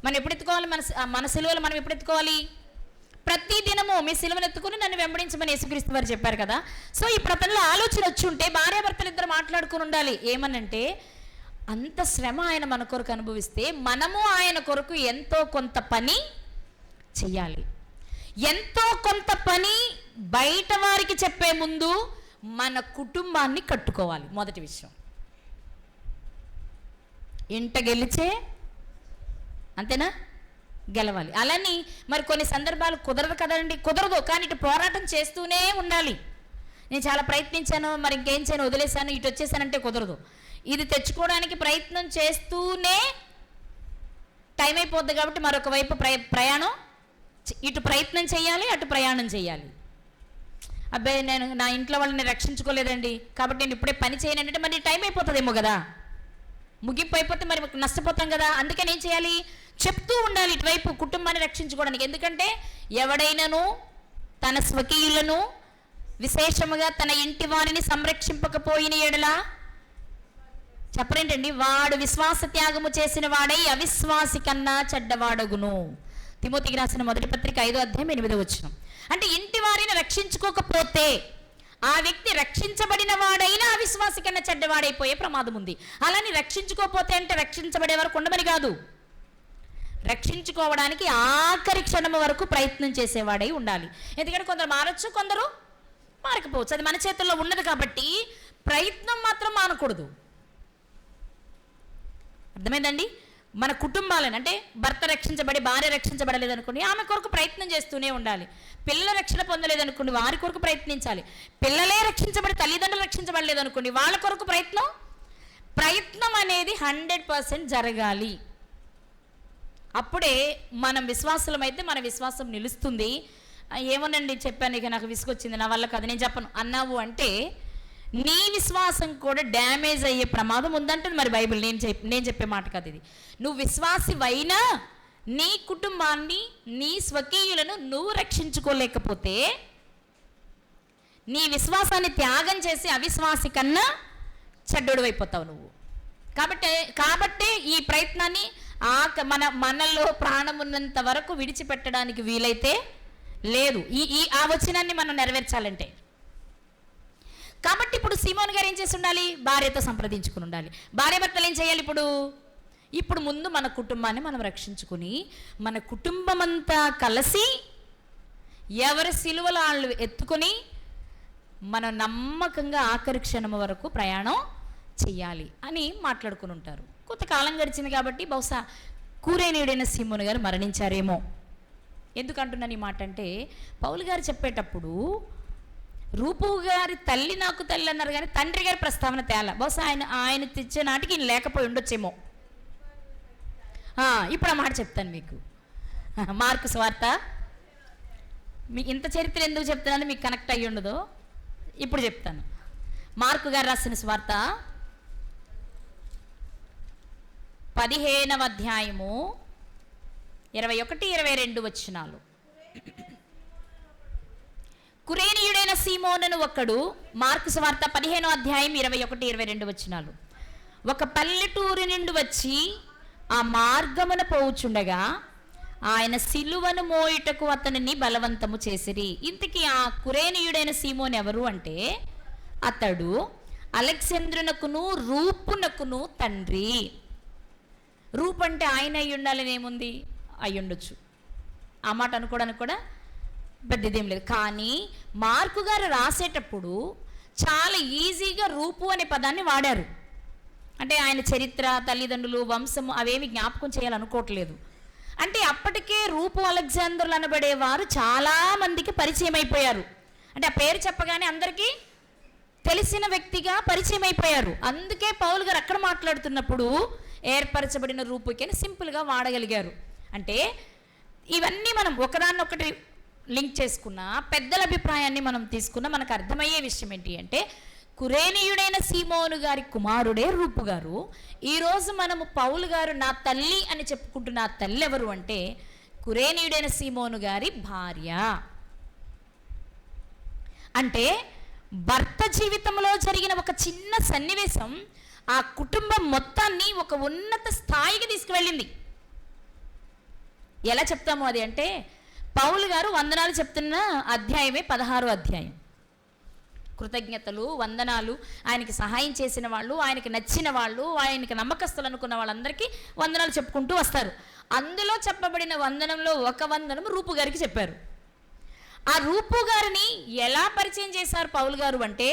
మనం ఎప్పుడు ఎత్తుకోవాలి? మన సిలువలు మనం ఎప్పుడు ఎత్తుకోవాలి? ప్రతి దినము మీ సిలువను ఎత్తుకుని నన్ను వెంబడించమని యేసుక్రీస్తు వారు చెప్పారు కదా. సో ఇప్పుడు అతనిలో ఆలోచన వచ్చి ఉంటే భార్యాభర్తలు ఇద్దరు మాట్లాడుకుని ఉండాలి. ఏమనంటే, అంత శ్రమ ఆయన మన కొరకు అనుభవిస్తే మనము ఆయన కొరకు ఎంతో కొంత పని చెయ్యాలి. ఎంతో కొంత పని బయట వారికి చెప్పే ముందు మన కుటుంబాన్ని కట్టుకోవాలి. మొదటి విషయం. ఇంట గెలిచే అంతేనా, గెలవాలి. అలాని మరి కొన్ని సందర్భాలు కుదరదు కదండి, కుదరదు. కానీ ఇటు పోరాటం చేస్తూనే ఉండాలి. నేను చాలా ప్రయత్నించాను, మరి ఇంకేం చేయను, వదిలేశాను, ఇటు వచ్చేసానంటే కుదరదు. ఇది తెచ్చుకోవడానికి ప్రయత్నం చేస్తూనే టైం అయిపోద్ది కాబట్టి మరొక వైపు ప్రయాణం, ఇటు ప్రయత్నం చేయాలి, అటు ప్రయాణం చేయాలి. అబ్బాయి నేను నా ఇంట్లో వాళ్ళని రక్షించుకోలేదండి కాబట్టి నేను ఇప్పుడే పని చేయనంటే మరి టైం అయిపోతుందేమో కదా, ముగింపు అయిపోతే మరి నష్టపోతాం కదా. అందుకని ఏం చేయాలి, చెప్తూ ఉండాలి ఇటువైపు కుటుంబాన్ని రక్షించుకోవడానికి. ఎందుకంటే ఎవడైనాను తన స్వకీయులను విశేషముగా తన ఇంటి వారిని సంరక్షింపకపోయిన ఎడల చెప్పరేంటండి, వాడు విశ్వాస త్యాగము చేసిన వాడై అవిశ్వాసి కన్నా చెడ్డవాడగును. తిమోతికి రాసిన మొదటి పత్రిక 5:8. అంటే ఇంటి వారిని రక్షించుకోకపోతే ఆ వ్యక్తి రక్షించబడిన వాడైనా అవిశ్వాసి కన్నా చెడ్డవాడైపోయే ప్రమాదం ఉంది. అలాని రక్షించుకోకపోతే అంటే రక్షించబడే వరకు ఉండమని కాదు, రక్షించుకోవడానికి ఆఖరి క్షణం వరకు ప్రయత్నం చేసేవాడై ఉండాలి. ఎందుకంటే కొందరు మారచ్చు, కొందరు మారకపోవచ్చు. అది మన చేతుల్లో ఉన్నది కాబట్టి ప్రయత్నం మాత్రం మానకూడదు. అర్థమైందండి? మన కుటుంబాలను అంటే భర్త రక్షించబడి భార్య రక్షించబడలేదనుకోండి, ఆమె కొరకు ప్రయత్నం చేస్తూనే ఉండాలి. పిల్లల రక్షణ పొందలేదనుకోండి, వారి కొరకు ప్రయత్నించాలి. పిల్లలే రక్షించబడి తల్లిదండ్రులు రక్షించబడలేదనుకోండి, వాళ్ళ కొరకు ప్రయత్నం అనేది 100% జరగాలి. అప్పుడే మనం విశ్వాసులమైతే మన విశ్వాసం నిలుస్తుంది. ఏమోనండి చెప్పాను, ఇక నాకు విసుగొచ్చింది, నా వల్ల కాదు, నేను చెప్పను అన్నావు అంటే నీ విశ్వాసం కూడా డ్యామేజ్ అయ్యే ప్రమాదం ఉందంటుంది మరి బైబిల్. నేను చెప్పే మాట కాదు ఇది. నువ్వు విశ్వాసివైనా నీ కుటుంబాన్ని, నీ స్వకీయులను నువ్వు రక్షించుకోలేకపోతే నీ విశ్వాసాన్ని త్యాగం చేసి అవిశ్వాసి కన్నా చెడ్డోడు అయిపోతావు నువ్వు. కాబట్టి ఈ ప్రయత్నాన్ని మనలో ప్రాణం ఉన్నంత వరకు విడిచిపెట్టడానికి వీలైతే లేదు. ఆ వచనాన్ని మనం నెరవేర్చాలంటే. కాబట్టి ఇప్పుడు సీమోన్ గారు ఏం చేసి ఉండాలి, భార్యతో సంప్రదించుకుని ఉండాలి. భార్య భర్తలు ఏం చేయాలి ఇప్పుడు ముందు మన కుటుంబాన్ని మనం రక్షించుకుని మన కుటుంబం అంతా కలిసి ఎవరి సిలువలు వాళ్ళు ఎత్తుకొని మనం నమ్మకంగా ఆఖరి క్షణం వరకు ప్రయాణం చెయ్యాలి అని మాట్లాడుకుని ఉంటారు. కొంతకాలం గడిచింది కాబట్టి బహుశా కురేనీయుడైన సీమోను గారు మరణించారేమో. ఎందుకంటున్నాను ఈ మాట అంటే, పౌలు గారు చెప్పేటప్పుడు రూపు గారి తల్లి నాకు తల్లి అన్నారు కానీ తండ్రి గారి ప్రస్తావన తేల. బహుశా ఆయన తెచ్చే నాటికి ఈయన లేకపోయి ఉండొచ్చేమో. ఇప్పుడు ఆ మాట చెప్తాను మీకు. మార్కు సువార్త, మీకు ఇంత చరిత్ర ఎందుకు చెప్తున్నాను మీకు కనెక్ట్ అయ్యి ఉండదు, ఇప్పుడు చెప్తాను. మార్కు గారు రాసిన సువార్త 15వ అధ్యాయము 21-22 వచనాలు. కురేనీయుడైన సీమోనును ఒకడు, మార్కు సువార్త 15వ అధ్యాయం 21-22 వచనాలు. ఒక పల్లెటూరి నుండి వచ్చి ఆ మార్గమున పోవుచుండగా ఆయన సిలువను మోయుటకు అతనిని బలవంతము చేసిరి. ఇంతకీ ఆ కురేనీయుడైన సీమోను ఎవరు అంటే, అతడు అలెగ్జాంద్రునకును రూపునకును తండ్రి. రూపు అంటే ఆయన అయి ఉండాలని ఏముంది, అయి ఉండొచ్చు, ఆ మాట అనుకోవడానికి కూడా పెద్దదేం లేదు. కానీ మార్కు గారు రాసేటప్పుడు చాలా ఈజీగా రూపు అనే పదాన్ని వాడారు. అంటే ఆయన చరిత్ర, తల్లిదండ్రులు, వంశము అవేమి జ్ఞాపకం చేయాలనుకోవట్లేదు. అంటే అప్పటికే రూపు అలెగ్జాందర్లు అనబడేవారు చాలామందికి పరిచయం అయిపోయారు. అంటే ఆ పేరు చెప్పగానే అందరికీ తెలిసిన వ్యక్తిగా పరిచయం అయిపోయారు. అందుకే పౌలు గారు అక్కడ మాట్లాడుతున్నప్పుడు ఏర్పరచబడిన రూపుకి అని సింపుల్గా వాడగలిగారు. అంటే ఇవన్నీ మనం ఒకదాన్నొకటి లింక్ చేసుకున్న, పెద్దల అభిప్రాయాన్ని మనం తీసుకున్న మనకు అర్థమయ్యే విషయం ఏంటి అంటే, కురేనీయుడైన సీమోను గారి కుమారుడే రూపు గారు. ఈరోజు మనము పౌలు గారు నా తల్లి అని చెప్పుకుంటున్న ఆ తల్లి ఎవరు అంటే కురేనీయుడైన సీమోను గారి భార్య. అంటే భర్త జీవితంలో జరిగిన ఒక చిన్న సన్నివేశం ఆ కుటుంబం మొత్తాన్ని ఒక ఉన్నత స్థాయికి తీసుకువెళ్ళింది. ఎలా చెప్తాము అది అంటే, పౌలు గారు వందనాలు చెప్తున్న అధ్యాయమే 16వ అధ్యాయం. కృతజ్ఞతలు, వందనాలు, ఆయనకి సహాయం చేసిన వాళ్ళు, ఆయనకి నచ్చిన వాళ్ళు, ఆయనకి నమ్మకస్తులు అనుకున్న వాళ్ళందరికీ వందనాలు చెప్పుకుంటూ వస్తారు. అందులో చెప్పబడిన వందనంలో ఒక వందనం రూపు గారికి చెప్పారు. ఆ రూపు గారిని ఎలా పరిచయం చేశారు పౌలు గారు అంటే,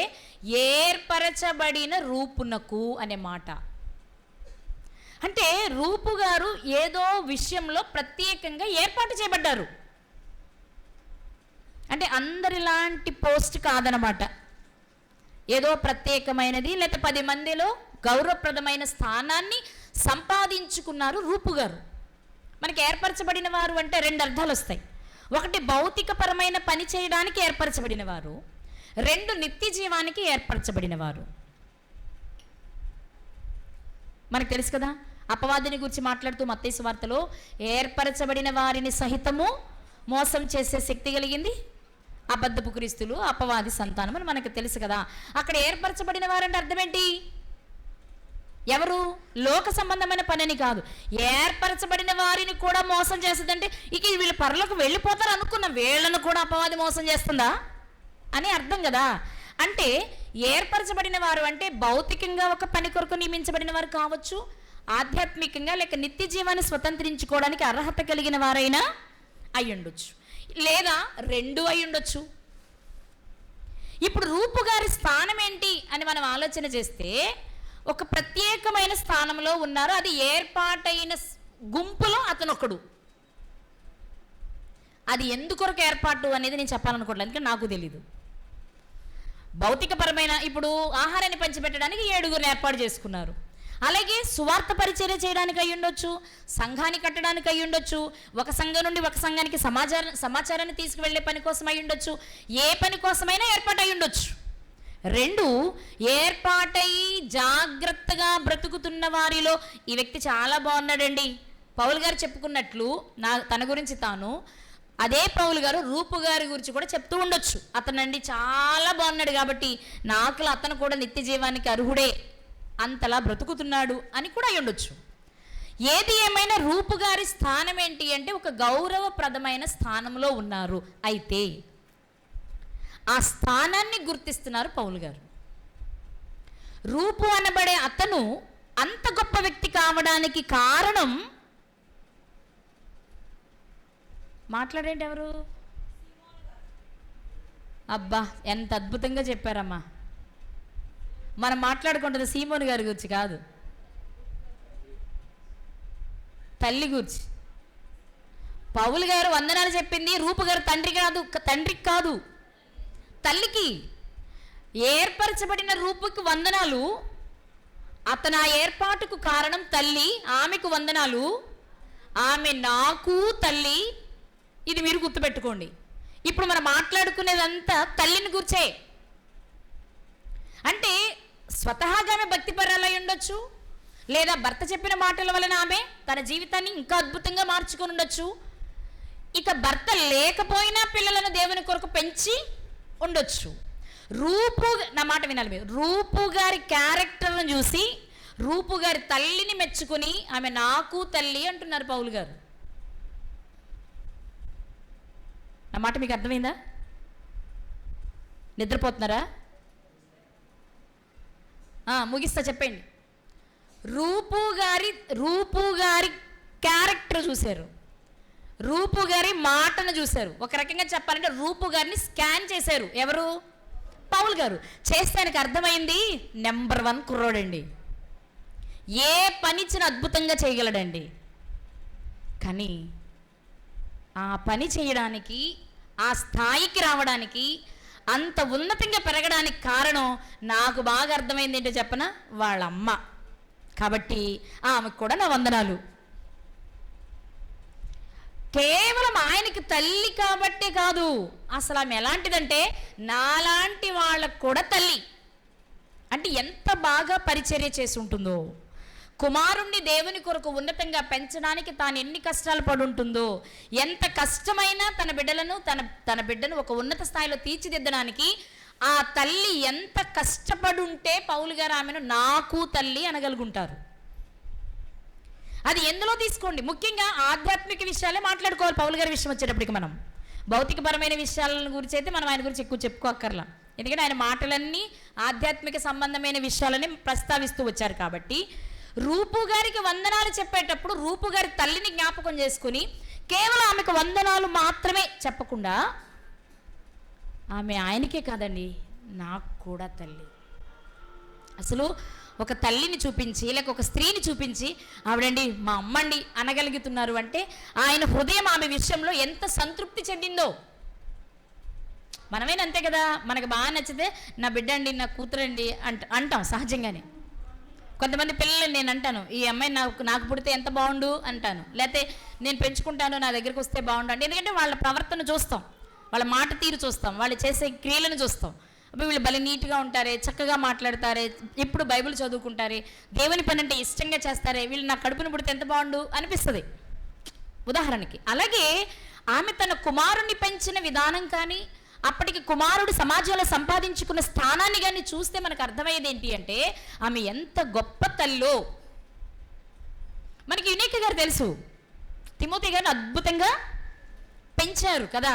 ఏర్పరచబడిన రూపునకు అనే మాట. అంటే రూపు గారు ఏదో విషయంలో ప్రత్యేకంగా ఏర్పాటు చేయబడ్డారు. అంటే అందరిలాంటి పోస్ట్ కాదనమాట. ఏదో ప్రత్యేకమైనది లేదా 10 మందిలో గౌరవప్రదమైన స్థానాన్ని సంపాదించుకున్నారు రూపు గారు. మనకి ఏర్పరచబడిన వారు అంటే రెండు అర్థాలు వస్తాయి. ఒకటి భౌతికపరమైన పని చేయడానికి ఏర్పరచబడిన వారు, రెండు నిత్య జీవానికి ఏర్పరచబడిన వారు. మనకు తెలుసు కదా, అపవాదిని గురించి మాట్లాడుతూ మత్తయి సువార్తలో ఏర్పరచబడిన వారిని సహితము మోసం చేసే శక్తి కలిగింది అబద్ధపు క్రీస్తులు, అపవాది సంతానం అని మనకు తెలుసు కదా. అక్కడ ఏర్పరచబడిన వారంటే అర్థం ఏంటి? ఎవరు? లోక సంబంధమైన పనిని కాదు, ఏర్పరచబడిన వారిని కూడా మోసం చేస్తుందంటే ఇక వీళ్ళు పరలోకి వెళ్ళిపోతారు అనుకున్న వీళ్ళను కూడా అపవాది మోసం చేస్తుందా అని అర్థం కదా. అంటే ఏర్పరచబడిన వారు అంటే భౌతికంగా ఒక పని కొరకు నియమించబడిన వారు కావచ్చు, ఆధ్యాత్మికంగా లేక నిత్య జీవాన్ని స్వతంత్రించుకోవడానికి అర్హత కలిగిన వారైనా అయి ఉండొచ్చు, లేదా రెండు అయి ఉండొచ్చు. ఇప్పుడు రూపు గారి స్థానం ఏంటి అని మనం ఆలోచన చేస్తే ఒక ప్రత్యేకమైన స్థానంలో ఉన్నారు. అది ఏర్పాటైన గుంపులో అతను ఒకడు. అది ఎందుకొరకు ఏర్పాటు అనేది నేను చెప్పాలనుకోవట్లేదు, ఎందుకంటే నాకు తెలీదు. భౌతికపరమైన ఇప్పుడు ఆహారాన్ని పంచిపెట్టడానికి 7గురిని ఏర్పాటు చేసుకున్నారు. అలాగే సువార్త పరిచర్య చేయడానికి అయి ఉండొచ్చు, సంఘాన్ని కట్టడానికి అయి ఉండొచ్చు, ఒక సంఘం నుండి ఒక సంఘానికి సమాచారాన్ని తీసుకువెళ్ళే పని కోసం అయి ఉండొచ్చు, ఏ పని కోసమైనా ఏర్పాటు అయి ఉండొచ్చు. రెండు, ఏర్పాటై జాగ్రత్తగా బ్రతుకుతున్న వారిలో ఈ వ్యక్తి చాలా బాగున్నాడండి. పౌలు గారు చెప్పుకున్నట్లు తన గురించి తాను, అదే పౌలు గారు రూపు గారి గురించి కూడా చెప్తూ ఉండొచ్చు. అతనండి చాలా బాగున్నాడు కాబట్టి నాకులా అతను కూడా నిత్య జీవానికి అర్హుడే, అంతలా బ్రతుకుతున్నాడు అని కూడా అయి ఉండొచ్చు. ఏది ఏమైనా రూపు గారి స్థానం ఏంటి అంటే ఒక గౌరవప్రదమైన స్థానంలో ఉన్నారు. అయితే ఆ స్థానాన్ని గుర్తిస్తున్నారు పౌలు గారు. రూపు అనబడే అతను అంత గొప్ప వ్యక్తి కావడానికి కారణం, మాట్లాడేంటి ఎవరు? అబ్బా ఎంత అద్భుతంగా చెప్పారమ్మా. మనం మాట్లాడుకుంటుంది సీమోను గారి గురించి కాదు, తల్లి గురించి. పౌలు గారు వందనాలు చెప్పింది రూపు గారు తండ్రికి కాదు, తల్లికి. ఏర్పరచబడిన రూపుకి వందనాలు, అతను ఆ ఏర్పాటుకు కారణం తల్లి, ఆమెకు వందనాలు. ఆమె నాకు తల్లి, ఇది మీరు గుర్తుపెట్టుకోండి. ఇప్పుడు మనం మాట్లాడుకునేదంతా తల్లిని గుర్చే. అంటే స్వతహాగా ఆమె భక్తిపరాలై ఉండొచ్చు, లేదా భర్త చెప్పిన మాటల వలన ఆమె తన జీవితాన్ని ఇంకా అద్భుతంగా మార్చుకొని ఉండొచ్చు. ఇక భర్త లేకపోయినా పిల్లలను దేవుని కొరకు పెంచి ఉండొచ్చు. నా మాట వినాలి మీరు. రూపు గారి క్యారెక్టర్ను చూసి రూపు గారి తల్లిని మెచ్చుకుని ఆమె నాకు తల్లి అంటున్నారు పౌలు గారు. నా మాట మీకు అర్థమైందా? నిద్రపోతున్నారా? ముగిస్తా, చెప్పండి. రూపు గారి క్యారెక్టర్ చూశారు, రూపు గారి మాటను చూశారు. ఒక రకంగా చెప్పాలంటే రూపు గారిని స్కాన్ చేశారు. ఎవరు? పౌలు గారు. చేస్తే ఆయనకు అర్థమైంది నెంబర్ 1 కుర్రోడండి, ఏ పని ఇచ్చినా అద్భుతంగా చేయగలడండి. కానీ ఆ పని చేయడానికి, ఆ స్థాయికి రావడానికి, అంత ఉన్నతంగా పెరగడానికి కారణం నాకు బాగా అర్థమైంది ఏంటో చెప్పనా? వాళ్ళ అమ్మ. కాబట్టి ఆమెకు కూడా నా వందనాలు. కేవలం ఆయనకి తల్లి కాబట్టే కాదు, అసలు ఆమె ఎలాంటిదంటే నాలాంటి వాళ్ళకు కూడా తల్లి. అంటే ఎంత బాగా పరిచర్య చేసి ఉంటుందో, కుమారుణ్ణి దేవుని కొరకు ఉన్నతంగా పెంచడానికి తాను ఎన్ని కష్టాలు పడి ఉంటుందో, ఎంత కష్టమైనా తన బిడ్డను ఒక ఉన్నత స్థాయిలో తీర్చిదిద్దడానికి ఆ తల్లి ఎంత కష్టపడి ఉంటే పౌలు గారు ఆమెను నాకు తల్లి అనగలుగుంటారు. అది ఎందులో తీసుకోండి, ముఖ్యంగా ఆధ్యాత్మిక విషయాలే మాట్లాడుకోవాలి. పౌలు గారి విషయం వచ్చేటప్పటికి మనం భౌతికపరమైన విషయాల గురించి అయితే మనం ఆయన గురించి ఎక్కువ చెప్పుకోక్కర్లా, ఎందుకంటే ఆయన మాటలన్నీ ఆధ్యాత్మిక సంబంధమైన విషయాలని ప్రస్తావిస్తూ వచ్చారు. కాబట్టి రూపు గారికి వందనాలు చెప్పేటప్పుడు రూపు గారి తల్లిని జ్ఞాపకం చేసుకుని కేవలం ఆమెకు వందనాలు మాత్రమే చెప్పకుండా, ఆమె ఆయనకే కాదండి నాకు కూడా తల్లి. అసలు ఒక తల్లిని చూపించి లేక ఒక స్త్రీని చూపించి ఆవిడండి మా అమ్మండి అనగలుగుతున్నారు అంటే ఆయన హృదయం ఆమె విషయంలో ఎంత సంతృప్తి చెందిందో. మనమేనా అంతే కదా, మనకు బాగా నచ్చితే నా బిడ్డ అండి, నా కూతురండి అంటాం సహజంగానే. కొంతమంది పిల్లలు నేను అంటాను, ఈ అమ్మాయి నాకు పుడితే ఎంత బాగుండు అంటాను, లేకపోతే నేను పెంచుకుంటాను, నా దగ్గరికి వస్తే బాగుండు అంటే. ఎందుకంటే వాళ్ళ ప్రవర్తన చూస్తాం, వాళ్ళ మాట తీరు చూస్తాం, వాళ్ళు చేసే క్రియలను చూస్తాం. అప్పుడు వీళ్ళు భలే నీట్గా ఉంటారే, చక్కగా మాట్లాడతారే, ఎప్పుడు బైబిల్ చదువుకుంటారే, దేవుని పని అంటే ఇష్టంగా చేస్తారే, వీళ్ళు నా కడుపును పుడితే ఎంత బాగుండు అనిపిస్తుంది ఉదాహరణకి. అలాగే ఆమె తన కుమారుణ్ణి పెంచిన విధానం కానీ, అప్పటికి కుమారుడు సమాజంలో సంపాదించుకున్న స్థానాన్ని కానీ చూస్తే మనకు అర్థమయ్యేది ఏంటి అంటే ఆమె ఎంత గొప్ప తల్లో. మనకి యునీక్ గారు తెలుసు, తిమోతి గారిని అద్భుతంగా పెంచారు కదా.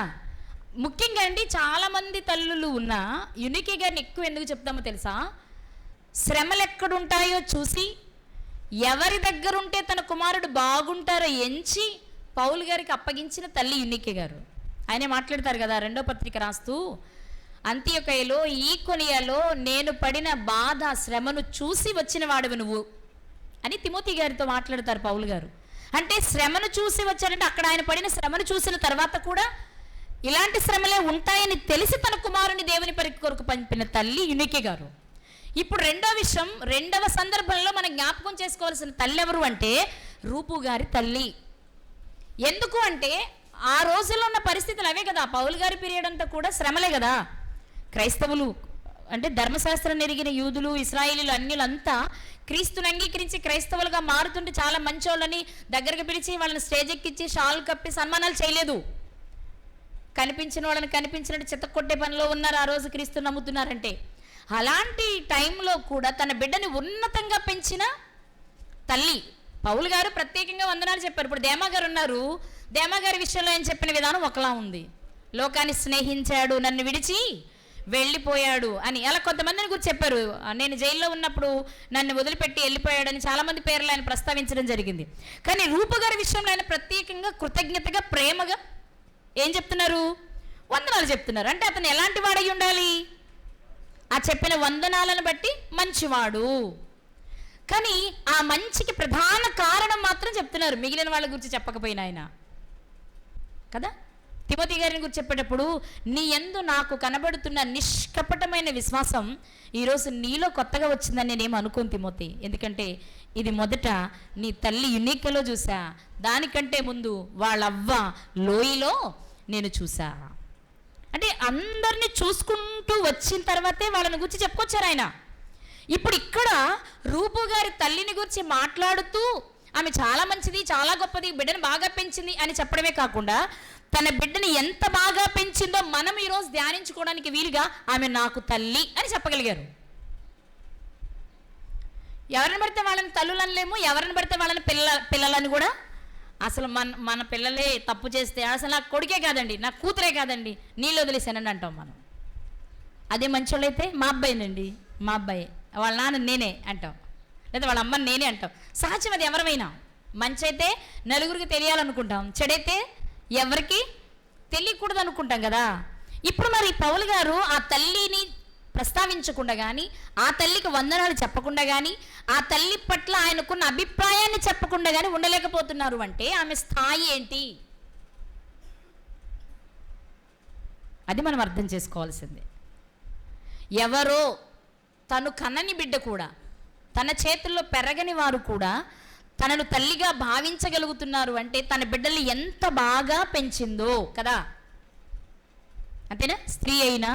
ముఖ్యంగా అండి చాలామంది తల్లులు ఉన్నా యునీకి గారిని ఎక్కువ ఎందుకు చెప్తామో తెలుసా? శ్రమలు ఎక్కడుంటాయో చూసి ఎవరి దగ్గర ఉంటే తన కుమారుడు బాగుంటారో ఎంచి పౌలు గారికి అప్పగించిన తల్లి యునీకి గారు. ఆయనే మాట్లాడతారు కదా 2వ పత్రిక రాస్తూ, అంతియొకయలో ఈకొనియలో నేను పడిన బాధ శ్రమను చూసి వచ్చిన వాడివి నువ్వు అని తిమోతి గారితో మాట్లాడతారు పౌలు గారు. అంటే శ్రమను చూసి వచ్చారంటే అక్కడ ఆయన పడిన శ్రమను చూసిన తర్వాత కూడా ఇలాంటి శ్రమలే ఉంటాయని తెలిసి తన కుమారుని దేవుని పరీక్ష కొరకు పంపిన తల్లి యునీకి గారు. ఇప్పుడు రెండో విషయం, రెండవ సందర్భంలో మనం జ్ఞాపకం చేసుకోవాల్సిన తల్లి ఎవరు అంటే రూపు గారి తల్లి. ఎందుకు అంటే ఆ రోజుల్లో ఉన్న పరిస్థితులు అవే కదా. పౌలు గారి పీరియడ్ అంతా కూడా శ్రమలే కదా. క్రైస్తవులు అంటే ధర్మశాస్త్రం ఎరిగిన యూదులు, ఇశ్రాయేలీలు, అన్యులంతా క్రీస్తుని అంగీకరించి క్రైస్తవులుగా మారుతుంటే చాలా మంచోళ్ళని దగ్గరికి పిలిచి వాళ్ళని స్టేజ్ ఎక్కించి షాల్ కప్పి సన్మానాలు చేయలేదు. కనిపించిన వాళ్ళని కనిపించినట్టు చిత్తకొట్టే పనిలో ఉన్నారు ఆ రోజు క్రీస్తుని నమ్ముతున్నారంటే. అలాంటి టైంలో కూడా తన బిడ్డని ఉన్నతంగా పెంచిన తల్లి. పౌలు గారు ప్రత్యేకంగా వందనాలు చెప్పారు. ఇప్పుడు దేమా గారు ఉన్నారు, దేమా గారి విషయంలో ఆయన చెప్పిన విధానం ఒకలా ఉంది. లోకాన్ని స్నేహించాడు, నన్ను విడిచి వెళ్ళిపోయాడు అని. అలా కొంతమందిని గురించి చెప్పారు. నేను జైల్లో ఉన్నప్పుడు నన్ను వదిలిపెట్టి వెళ్ళిపోయాడని చాలామంది పేర్లు ఆయన ప్రస్తావించడం జరిగింది. కానీ రూప గారి విషయంలో ఆయన ప్రత్యేకంగా కృతజ్ఞతగా ప్రేమగా ఏం చెప్తున్నారు? వందనాలు చెప్తున్నారు. అంటే అతను ఎలాంటి వాడై ఉండాలి? ఆ చెప్పిన వందనాలను బట్టి మంచివాడు. కానీ ఆ మంచికి ప్రధాన కారణం మాత్రం చెప్తున్నారు, మిగిలిన వాళ్ళ గురించి చెప్పకపోయినా ఆయన కదా. తిమోతి గారిని గురించి చెప్పేటప్పుడు నీ యందు నాకు కనబడుతున్న నిష్కపటమైన విశ్వాసం ఈరోజు నీలో కొత్తగా వచ్చిందని నేనేం అనుకోను తిమోతి. ఎందుకంటే ఇది మొదట నీ తల్లి యునీకలో చూసా, దానికంటే ముందు వాళ్ళవ్వ లోయలో నేను చూసా. అంటే అందరినీ చూసుకుంటూ వచ్చిన తర్వాతే వాళ్ళని గురించి చెప్పుకొచ్చారు ఆయన. ఇప్పుడు ఇక్కడ రూపు గారి తల్లిని గురించి మాట్లాడుతూ ఆమె చాలా మంచిది, చాలా గొప్పది, బిడ్డను బాగా పెంచింది అని చెప్పడమే కాకుండా తన బిడ్డని ఎంత బాగా పెంచిందో మనం ఈరోజు ధ్యానించుకోవడానికి వీలుగా ఆమె నాకు తల్లి అని చెప్పగలిగారు. ఎవరిని పడితే వాళ్ళని తల్లులు అనలేము, ఎవరిని పడితే వాళ్ళని పిల్లలని కూడా. అసలు మన పిల్లలే తప్పు చేస్తే అసలు నా కొడుకే కాదండి, నా కూతురే కాదండి, నీళ్ళు వదిలేసానండి అంటాం మనం. అదే మంచోళ్ళైతే మా అబ్బాయినండి, మా అబ్బాయి, వాళ్ళ నాన్న నేనే అంటాం, లేదా వాళ్ళ అమ్మని నేనే అంటాం. సహజం అది ఎవరమైనా. మంచి అయితే నలుగురికి తెలియాలనుకుంటాం, చెడైతే ఎవరికి తెలియకూడదు అనుకుంటాం కదా. ఇప్పుడు మరి పౌలు గారు ఆ తల్లిని ప్రస్తావించకుండా కానీ, ఆ తల్లికి వందనాలు చెప్పకుండా కానీ, ఆ తల్లి పట్ల ఆయనకున్న అభిప్రాయాన్ని చెప్పకుండా కానీ ఉండలేకపోతున్నారు అంటే ఆమె స్థాయి ఏంటి? అది మనం అర్థం చేసుకోవాల్సిందే. ఎవరో తను కన్నని బిడ్డ కూడా, తన చేతుల్లో పెరగని వారు కూడా తనను తల్లిగా భావించగలుగుతున్నారు అంటే తన బిడ్డల్ని ఎంత బాగా పెంచిందో కదా. అంతేనా? స్త్రీ అయినా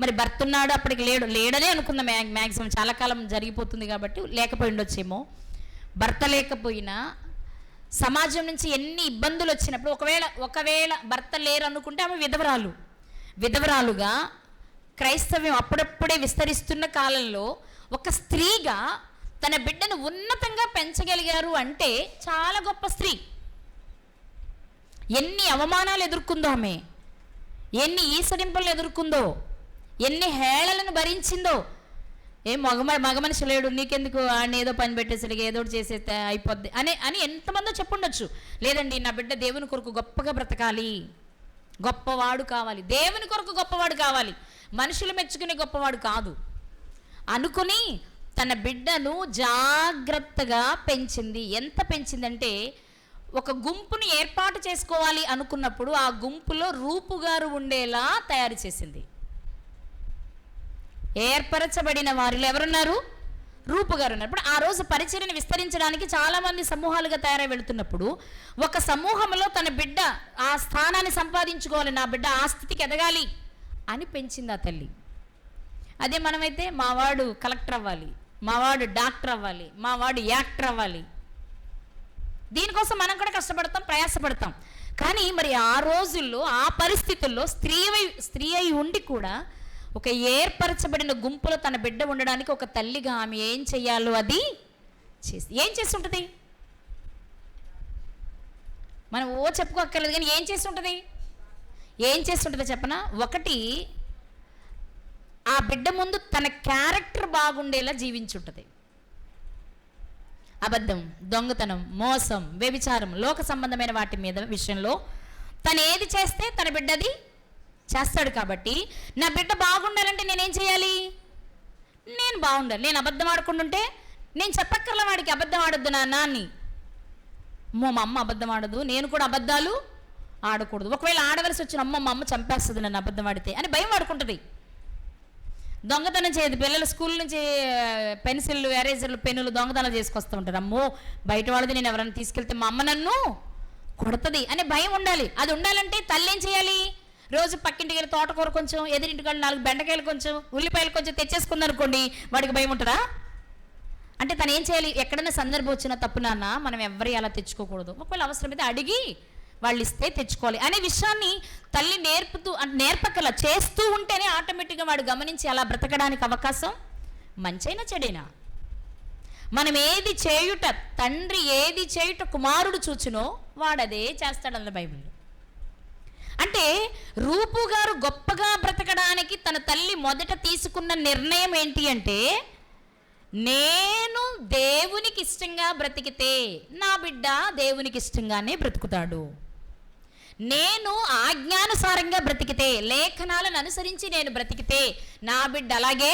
మరి భర్త ఉన్నాడు, అప్పటికి లేడనే అనుకుందాం మ్యాక్సిమం, చాలా కాలం జరిగిపోతుంది కాబట్టి లేకపోయి ఉండొచ్చేమో. భర్త లేకపోయినా సమాజం నుంచి ఎన్ని ఇబ్బందులు వచ్చినప్పుడు ఒకవేళ భర్త లేరు అనుకుంటే ఆమె విధవరాలుగా క్రైస్తవ్యం అప్పుడప్పుడే విస్తరిస్తున్న కాలంలో ఒక స్త్రీగా తన బిడ్డను ఉన్నతంగా పెంచగలిగారు అంటే చాలా గొప్ప స్త్రీ. ఎన్ని అవమానాలు ఎదుర్కొందో ఆమె, ఎన్ని ఈసడింపులు ఎదుర్కొందో, ఎన్ని హేళలను భరించిందో. మగ మనిషి లేడు నీకెందుకు, ఆయన ఏదో పని పెట్టేసరికి ఏదో చేసేస్తే అయిపోద్ది అని ఎంతమందో చెప్పుండొచ్చు. లేదండి నా బిడ్డ దేవుని కొరకు గొప్పగా బ్రతకాలి, గొప్పవాడు కావాలి, దేవుని కొరకు గొప్పవాడు కావాలి, మనుషులు మెచ్చుకునే గొప్పవాడు కాదు అనుకుని తన బిడ్డను జాగ్రత్తగా పెంచింది. ఎంత పెంచిందంటే ఒక గుంపుని ఏర్పాటు చేసుకోవాలి అనుకున్నప్పుడు ఆ గుంపులో రూపుగారు ఉండేలా తయారు చేసింది. ఏర్పరచబడిన వారిలో ఎవరున్నారు? రూపు గారు ఉన్నప్పుడు ఆ రోజు పరిచర్యను విస్తరించడానికి చాలామంది సమూహాలుగా తయారై వెళుతున్నప్పుడు ఒక సమూహంలో తన బిడ్డ ఆ స్థానాన్ని సంపాదించుకోవాలి, నా బిడ్డ ఆ స్థితికి ఎదగాలి అని పెంచింది ఆ తల్లి. అదే మనమైతే మావాడు కలెక్టర్ అవ్వాలి, మావాడు డాక్టర్ అవ్వాలి, మావాడు యాక్టర్ అవ్వాలి, దీనికోసం మనం కూడా కష్టపడతాం, ప్రయాసపడతాం. కానీ మరి ఆ రోజుల్లో ఆ పరిస్థితుల్లో స్త్రీ అయి ఉండి కూడా ఒక ఏర్పరచబడిన గుంపులో తన బిడ్డ ఉండడానికి ఒక తల్లిగా ఆమె ఏం చెయ్యాలో అది ఏం చేసి ఉంటుంది? మనం చెప్పుకోక్కర్లేదు, కానీ ఏం చేసి ఉంటుంది? ఏం చేసి ఉంటుందో చెప్పనా? ఒకటి, ఆ బిడ్డ ముందు తన క్యారెక్టర్ బాగుండేలా జీవించుంటుంది. అబద్ధం, దొంగతనం, మోసం, వ్యభిచారం, లోక సంబంధమైన వాటి మీద విషయంలో తను ఏది చేస్తే తన బిడ్డది చేస్తాడు. కాబట్టి నా బిడ్డ బాగుండాలంటే నేనేం చేయాలి? నేను బాగుండాలి. నేను అబద్ధం ఆడుకుంటుంటే నేను చెప్పక్కర్ల వాడికి అబద్ధం ఆడొద్దు నాన్న అని. మా అమ్మ అబద్ధం ఆడదు, నేను కూడా అబద్ధాలు ఆడకూడదు. ఒకవేళ ఆడవలసి వచ్చిన మా అమ్మ చంపేస్తుంది నన్ను అబద్ధం ఆడితే అని భయం ఆడుకుంటుంది. దొంగతనం చేయదు. పిల్లలు స్కూల్ నుంచి పెన్సిళ్ళు, ఎరేజర్లు, పెన్నులు దొంగతనం చేసుకొస్తూ ఉంటారు. అమ్మో బయట వాళ్ళది నేను ఎవరైనా తీసుకెళ్తే మా అమ్మ నన్ను కొడుతుంది అనే భయం ఉండాలి. అది ఉండాలంటే తల్లి ఏం చేయాలి? రోజు పక్కింటికి వెళ్ళి తోటకూర కొంచెం, ఎదురింటికి వెళ్ళి 4 బెండకాయలు కొంచెం, ఉల్లిపాయలు కొంచెం తెచ్చేసుకుందనుకోండి, వాడికి భయం ఉంటుందా? అంటే తను ఏం చేయాలి? ఎక్కడైనా సందర్భం వచ్చినా తప్పు నాన్న, మనం ఎవరి అలా తెచ్చుకోకూడదు, ఒకవేళ అవసరమైతే అడిగి వాళ్ళు ఇస్తే తెచ్చుకోవాలి అనే విషయాన్ని తల్లి నేర్పకల చేస్తూ ఉంటేనే ఆటోమేటిక్గా వాడు గమనించి అలా బ్రతకడానికి అవకాశం. మంచైనా చెడైనా మనం ఏది చేయుట, తండ్రి ఏది చేయుట కుమారుడు చూచునో వాడదే చేస్తాడన్న బైబిల్. అంటే రూపు గారు గొప్పగా బ్రతకడానికి తన తల్లి మొదట తీసుకున్న నిర్ణయం ఏంటి అంటే, నేను దేవునికి ఇష్టంగా బ్రతికితే నా బిడ్డ దేవునికి ఇష్టంగానే బ్రతుకుతాడు. నేను ఆజ్ఞానుసారంగా బ్రతికితే, లేఖనాలను అనుసరించి నేను బ్రతికితే నా బిడ్డ అలాగే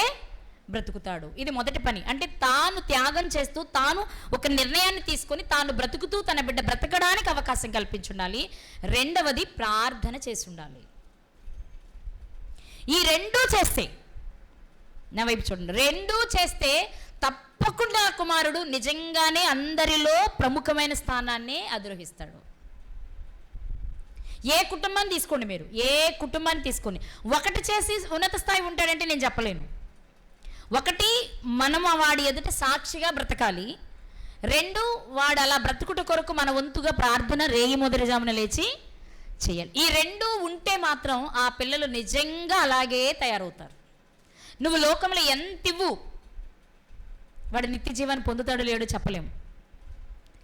బ్రతుకుతాడు. ఇది మొదటి పని. అంటే తాను త్యాగం చేస్తూ, తాను ఒక నిర్ణయాన్ని తీసుకొని తాను బ్రతుకుతూ తన బిడ్డ బ్రతకడానికి అవకాశం కల్పించుండాలి. రెండవది ప్రార్థన చేసి ఉండాలి. ఈ రెండూ చేస్తే, నా వైపు చూడండి, రెండూ చేస్తే తప్పకుండా కుమారుడు నిజంగానే అందరిలో ప్రముఖమైన స్థానాన్ని అధిరోహిస్తాడు. ఏ కుటుంబాన్ని తీసుకోండి, మీరు ఏ కుటుంబాన్ని తీసుకోండి, ఒకటి చేసి ఉన్నత స్థాయి ఉంటాడంటే నేను చెప్పలేను. ఒకటి, మనం వాడి ఎదుట సాక్షిగా బ్రతకాలి. రెండు, వాడు అలా బ్రతుకుట కొరకు మన వంతుగా ప్రార్థన రేయి మొదటిజామున లేచి చేయాలి. ఈ రెండు ఉంటే మాత్రం ఆ పిల్లలు నిజంగా అలాగే తయారవుతారు. నువ్వు లోకంలో ఎంత ఇవ్వు, వాడు నిత్య జీవాన్ని పొందుతాడు లేడో చెప్పలేము.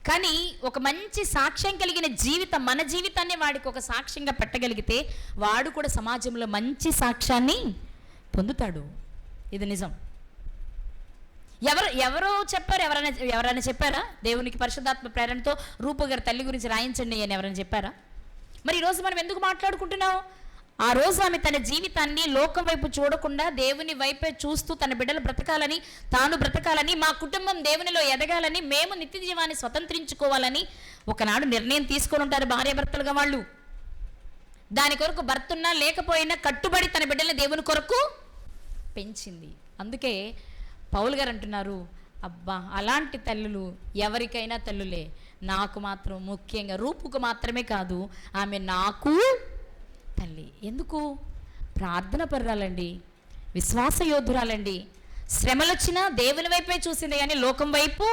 కానీ ఒక మంచి సాక్ష్యం కలిగిన జీవితం, మన జీవితాన్ని వాడికి ఒక సాక్ష్యంగా పెట్టగలిగితే వాడు కూడా సమాజంలో మంచి సాక్ష్యాన్ని పొందుతాడు. ఇది నిజం. ఎవరో చెప్పారు, ఎవరైనా చెప్పారా? దేవునికి పరిశుద్ధాత్మ ప్రేరణతో రూపు గారి తల్లి గురించి రాయించండి అని ఎవరైనా చెప్పారా? మరి ఈరోజు మనం ఎందుకు మాట్లాడుకుంటున్నాం? ఆ రోజు ఆమె తన జీవితాన్ని లోకం వైపు చూడకుండా దేవుని వైపే చూస్తూ తన బిడ్డలు బ్రతకాలని, తాను బ్రతకాలని, మా కుటుంబం దేవునిలో ఎదగాలని, మేము నిత్య జీవాన్ని స్వతంత్రించుకోవాలని ఒకనాడు నిర్ణయం తీసుకొని ఉంటారు భార్యాభర్తలుగా వాళ్ళు. దాని కొరకు భర్త ఉన్నా లేకపోయినా కట్టుబడి తన బిడ్డల్ని దేవుని కొరకు పెంచింది. అందుకే పౌలు గారు అంటున్నారు, అబ్బా అలాంటి తల్లులు ఎవరికైనా తల్లులే, నాకు మాత్రం ముఖ్యంగా రూపుకు మాత్రమే కాదు, ఆమె నాకు తల్లి. ఎందుకు? ప్రార్థన పరురాలండి, విశ్వాస యోధురాలండి. శ్రమలొచ్చినా దేవుని వైపే చూసింది కానీ లోకం వైపు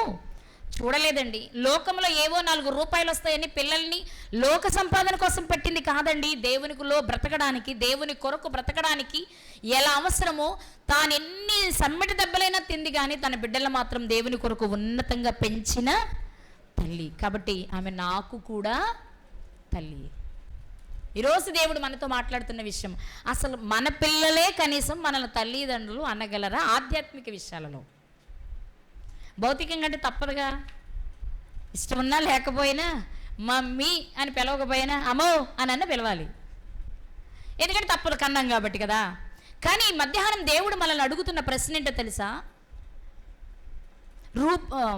చూడలేదండి. లోకంలో ఏవో 4 రూపాయలు వస్తాయని పిల్లల్ని లోక సంపాదన కోసం పెట్టింది కాదండి. దేవునిలో బ్రతకడానికి, దేవుని కొరకు బ్రతకడానికి ఎలా అవసరమో తాను ఎన్ని సమ్మెటి దెబ్బలైనా తింది కానీ తన బిడ్డలు మాత్రం దేవుని కొరకు ఉన్నతంగా పెంచిన తల్లి. కాబట్టి ఆమె నాకు కూడా తల్లి. ఈరోజు దేవుడు మనతో మాట్లాడుతున్న విషయం, అసలు మన పిల్లలే కనీసం మనల్ని తల్లిదండ్రులు అనగలరా? ఆధ్యాత్మిక విషయాలలో. భౌతికంగా అంటే తప్పదుగా, ఇష్టం ఉన్నా లేకపోయినా మమ్మీ అని పిలవకపోయినా అమ్మో అని అన్న పిలవాలి, ఎందుకంటే తప్పదు, కన్నాం కాబట్టి కదా. కానీ మధ్యాహ్నం దేవుడు మనల్ని అడుగుతున్న ప్రశ్న ఏంటో తెలుసా?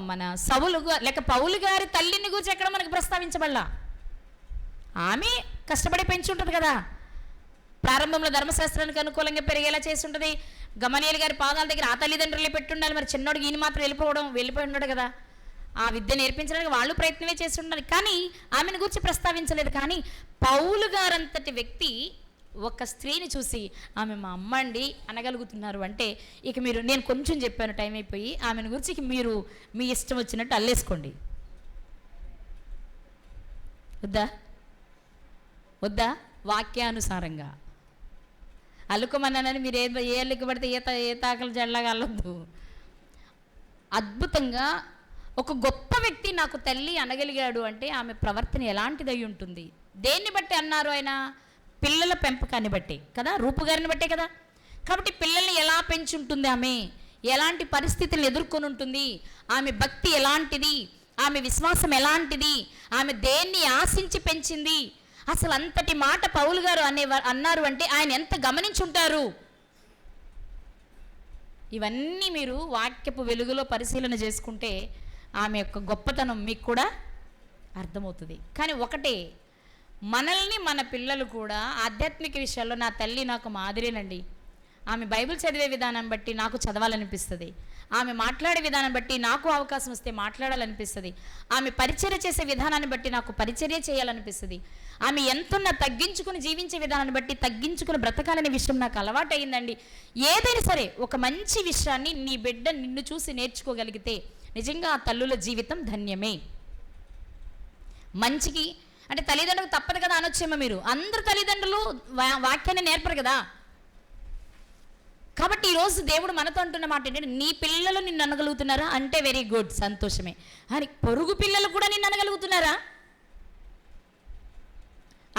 మన సౌలు లేక పౌలు గారి తల్లిని గురించి ఎక్కడ మనకు ప్రస్తావించబడలా. ఆమె కష్టపడి పెంచి ఉంటుంది కదా. ప్రారంభంలో ధర్మశాస్త్రానికి అనుకూలంగా పెరిగేలా చేసి ఉంటుంది. గమనీయులు గారి పాదాల దగ్గర ఆ తల్లిదండ్రులే పెట్టుండాలి. మరి చిన్నోడికి ఈయన మాత్రం వెళ్ళిపోయి ఉన్నాడు కదా. ఆ విద్య నేర్పించడానికి వాళ్ళు ప్రయత్నమే చేసి ఉండాలి. కానీ ఆమెను గురించి ప్రస్తావించలేదు. కానీ పౌలు గారంతటి వ్యక్తి ఒక స్త్రీని చూసి ఆమె మా అమ్మ అండి అనగలుగుతున్నారు అంటే ఇక మీరు, నేను కొంచెం చెప్పాను టైం అయిపోయి, ఆమెను గురించి మీరు మీ ఇష్టం వచ్చినట్టు అల్లేసుకోండి. వద్దా వాక్యానుసారంగా అల్లుకోమన్నానని మీరు ఏ అల్లికి పడితే ఏ తాకలు జడలాగా అల్లొద్దు. అద్భుతంగా ఒక గొప్ప వ్యక్తి నాకు తల్లి అనగలిగాడు అంటే ఆమె ప్రవర్తన ఎలాంటిదై ఉంటుంది. దేన్ని బట్టి అన్నారు ఆయన? పిల్లల పెంపకాన్ని బట్టి కదా, రూపుగారిని బట్టే కదా. కాబట్టి పిల్లల్ని ఎలా పెంచుంటుంది, ఆమె ఎలాంటి పరిస్థితులను ఎదుర్కొని ఉంటుంది, ఆమె భక్తి ఎలాంటిది, ఆమె విశ్వాసం ఎలాంటిది, ఆమె దేన్ని ఆశించి పెంచింది, అసలు అంతటి మాట పౌలు గారు అన్నారు అంటే ఆయన ఎంత గమనించుంటారు. ఇవన్నీ మీరు వాక్యపు వెలుగులో పరిశీలన చేసుకుంటే ఆమె యొక్క గొప్పతనం మీకు కూడా అర్థమవుతుంది. కానీ ఒకటే, మనల్ని మన పిల్లలు కూడా ఆధ్యాత్మిక విషయాల్లో నా తల్లి నాకు మాదిరేనండి. ఆమె బైబిల్ చదివే విధానం బట్టి నాకు చదవాలనిపిస్తుంది. ఆమె మాట్లాడే విధానం బట్టి నాకు అవకాశం వస్తే మాట్లాడాలనిపిస్తుంది. ఆమె పరిచర్య చేసే విధానాన్ని బట్టి నాకు పరిచర్య చేయాలనిపిస్తుంది. ఆమె ఎంతున్నా తగ్గించుకుని జీవించే విధానాన్ని బట్టి తగ్గించుకుని బ్రతకాలనే విషయం నాకు అలవాటు అయిందండి. ఏదైనా సరే ఒక మంచి విషయాన్ని నీ బిడ్డ నిన్ను చూసి నేర్చుకోగలిగితే నిజంగా ఆ తల్లుల జీవితం ధన్యమే. మంచికి అంటే తల్లిదండ్రులకు తప్పదు కదా అనొచ్చేమో మీరు. అందరు తల్లిదండ్రులు వాక్యాన్ని నేర్పరు కదా. కాబట్టి ఈరోజు దేవుడు మనతో అంటున్న మాట ఏంటంటే, నీ పిల్లలు నిన్ను అనగలుగుతున్నారా అంటే వెరీ గుడ్, సంతోషమే. అని పొరుగు పిల్లలు కూడా నిన్ను అనగలుగుతున్నారా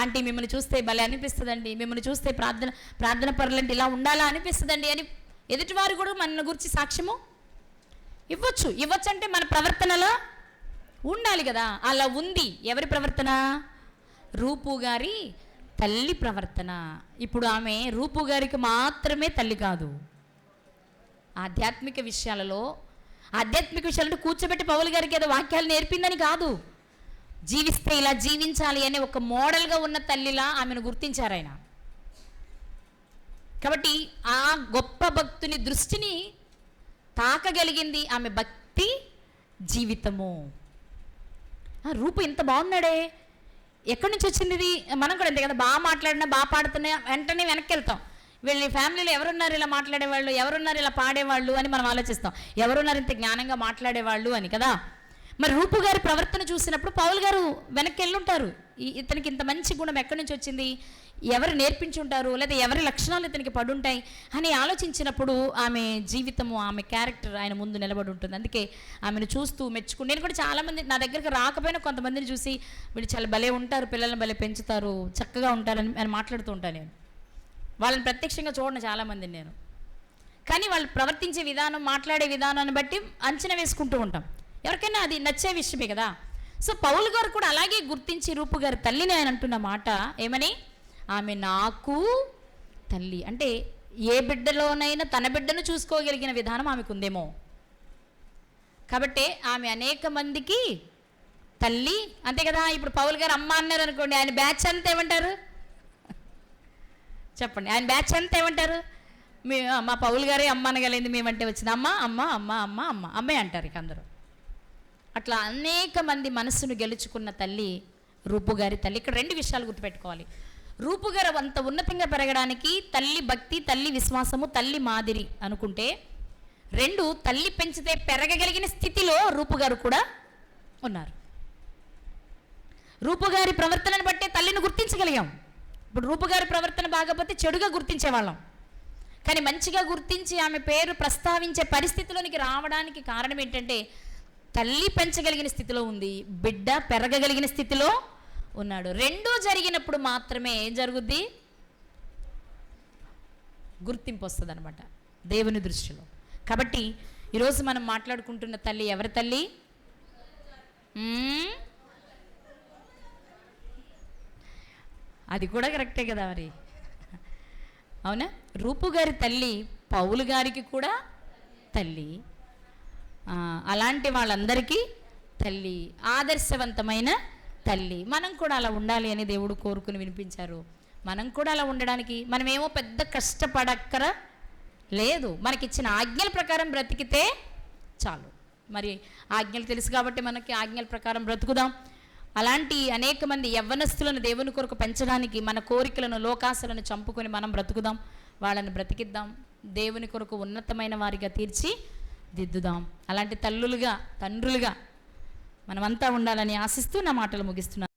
అంటే మిమ్మల్ని చూస్తే భలే అనిపిస్తుందండి, మిమ్మల్ని చూస్తే ప్రార్థన పరులంటే ఇలా ఉండాలా అనిపిస్తుందండి అని ఎదుటివారు కూడా మన గురించి సాక్ష్యము ఇవ్వచ్చు అంటే మన ప్రవర్తనలో ఉండాలి కదా. అలా ఉంది. ఎవరి ప్రవర్తన? రూపు గారి తల్లి ప్రవర్తన. ఇప్పుడు ఆమె రూపు గారికి మాత్రమే తల్లి కాదు, ఆధ్యాత్మిక విషయాలంటే కూర్చోబెట్టి పౌలు గారికి ఏదో వాక్యాలు నేర్పిందని కాదు, జీవిస్తే ఇలా జీవించాలి అనే ఒక మోడల్గా ఉన్న తల్లిలా ఆమెను గుర్తించారు ఆయన. కాబట్టి ఆ గొప్ప భక్తుని దృష్టిని తాకగలిగింది ఆమె భక్తి జీవితము. రూపు ఇంత బాగున్నాడే, ఎక్కడి నుంచి వచ్చింది ఇది? మనం కూడా అంతే కదా, బాగా మాట్లాడినా బాగా పాడుతున్నా వెంటనే వెనక్కి వెళ్తాం. వీళ్ళ ఫ్యామిలీలో ఎవరున్నారు ఇలా మాట్లాడేవాళ్ళు, ఎవరున్నారు ఇలా పాడేవాళ్ళు అని మనం ఆలోచిస్తాం. ఎవరున్నారు ఇంత జ్ఞానంగా మాట్లాడేవాళ్ళు అని కదా. మరి రూపు గారి ప్రవర్తన చూసినప్పుడు పౌలు గారు వెనక్కి వెళ్ళుంటారు. ఇతనికి ఇంత మంచి గుణం ఎక్కడి నుంచి వచ్చింది, ఎవరు నేర్పించుంటారు, లేదా ఎవరి లక్షణాలు ఇతనికి పడుంటాయి అని ఆలోచించినప్పుడు ఆమె జీవితము, ఆమె క్యారెక్టర్ ఆయన ముందు నిలబడి ఉంటుంది. అందుకే ఆమెను చూస్తూ మెచ్చుకుని నేను కూడా చాలామంది నా దగ్గరికి రాకపోయినా కొంతమందిని చూసి వీళ్ళు చాలా భలే ఉంటారు, పిల్లల్ని భలే పెంచుతారు, చక్కగా ఉంటారని మాట్లాడుతూ ఉంటాను. నేను వాళ్ళని ప్రత్యక్షంగా చూడను చాలామందిని నేను, కానీ వాళ్ళు ప్రవర్తించే విధానం, మాట్లాడే విధానాన్ని బట్టి అంచనా వేసుకుంటూ ఉంటాం. ఎవరికైనా అది నచ్చే విషయమే కదా. సో పౌలు గారు కూడా అలాగే గుర్తించి రూపు గారి తల్లిని ఆయన అంటున్న మాట ఏమని? ఆమె నాకు తల్లి. అంటే ఏ బిడ్డలోనైనా తన బిడ్డను చూసుకోగలిగిన విధానం ఆమెకుందేమో. కాబట్టి ఆమె అనేక మందికి తల్లి, అంతే కదా. ఇప్పుడు పౌలు గారు అమ్మ అన్నారు అనుకోండి, ఆయన బ్యాచ్ అంతా ఏమంటారు చెప్పండి? ఆయన బ్యాచ్ అంతా ఏమంటారు? మా పౌలు గారే అమ్మ అనగలిగింది, మేమంటే వచ్చింది అమ్మ అమ్మ అమ్మ అమ్మ అమ్మ అమ్మే అంటారు ఇక అందరూ. అట్లా అనేక మంది మనస్సును గెలుచుకున్న తల్లి రూపుగారి తల్లి. ఇక్కడ రెండు విషయాలు గుర్తుపెట్టుకోవాలి. రూపుగారు అంత ఉన్నతంగా పెరగడానికి తల్లి భక్తి, తల్లి విశ్వాసము, తల్లి మాదిరి అనుకుంటే, రెండు తల్లి పెంచితే పెరగగలిగిన స్థితిలో రూపుగారు కూడా ఉన్నారు. రూపుగారి ప్రవర్తనను బట్టే తల్లిని గుర్తించగలిగాం. ఇప్పుడు రూపుగారి ప్రవర్తన బాగపోతే చెడుగా గుర్తించేవాళ్ళం, కానీ మంచిగా గుర్తించి ఆమె పేరు ప్రస్తావించే పరిస్థితిలోనికి రావడానికి కారణం ఏంటంటే తల్లి పెంచగలిగిన స్థితిలో ఉంది, బిడ్డ పెరగగలిగిన స్థితిలో ఉన్నాడు. రెండూ జరిగినప్పుడు మాత్రమే ఏం జరుగుద్ది? గుర్తింపు వస్తుంది అనమాట దేవుని దృష్టిలో. కాబట్టి ఈరోజు మనం మాట్లాడుకుంటున్న తల్లి ఎవరి తల్లి? అది కూడా కరెక్టే కదా మరి, అవునా? రూపు గారి తల్లి పౌలు గారికి కూడా తల్లి. అలాంటి వాళ్ళందరికీ తల్లి, ఆదర్శవంతమైన తల్లి. మనం కూడా అలా ఉండాలి అని దేవుడు కోరుకుని వినిపించారు. మనం కూడా అలా ఉండడానికి మనమేమో పెద్ద కష్టపడక్కర లేదు. మనకిచ్చిన ఆజ్ఞల ప్రకారం బ్రతికితే చాలు. మరి ఆజ్ఞలు తెలుసు కాబట్టి మనకి ఆజ్ఞల ప్రకారం బ్రతుకుదాం. అలాంటి అనేక మంది యవ్వనస్తులను దేవుని కొరకు పెంచడానికి మన కోరికలను లోకాశలను చంపుకొని మనం బ్రతుకుదాం, వాళ్ళని బ్రతికిద్దాం, దేవుని కొరకు ఉన్నతమైన వారిగా తీర్చి దిద్దుదాం. అలాంటి తల్లులుగా తండ్రులుగా మనమంతా ఉండాలని ఆశిస్తూ నా మాటలు ముగిస్తున్నాను.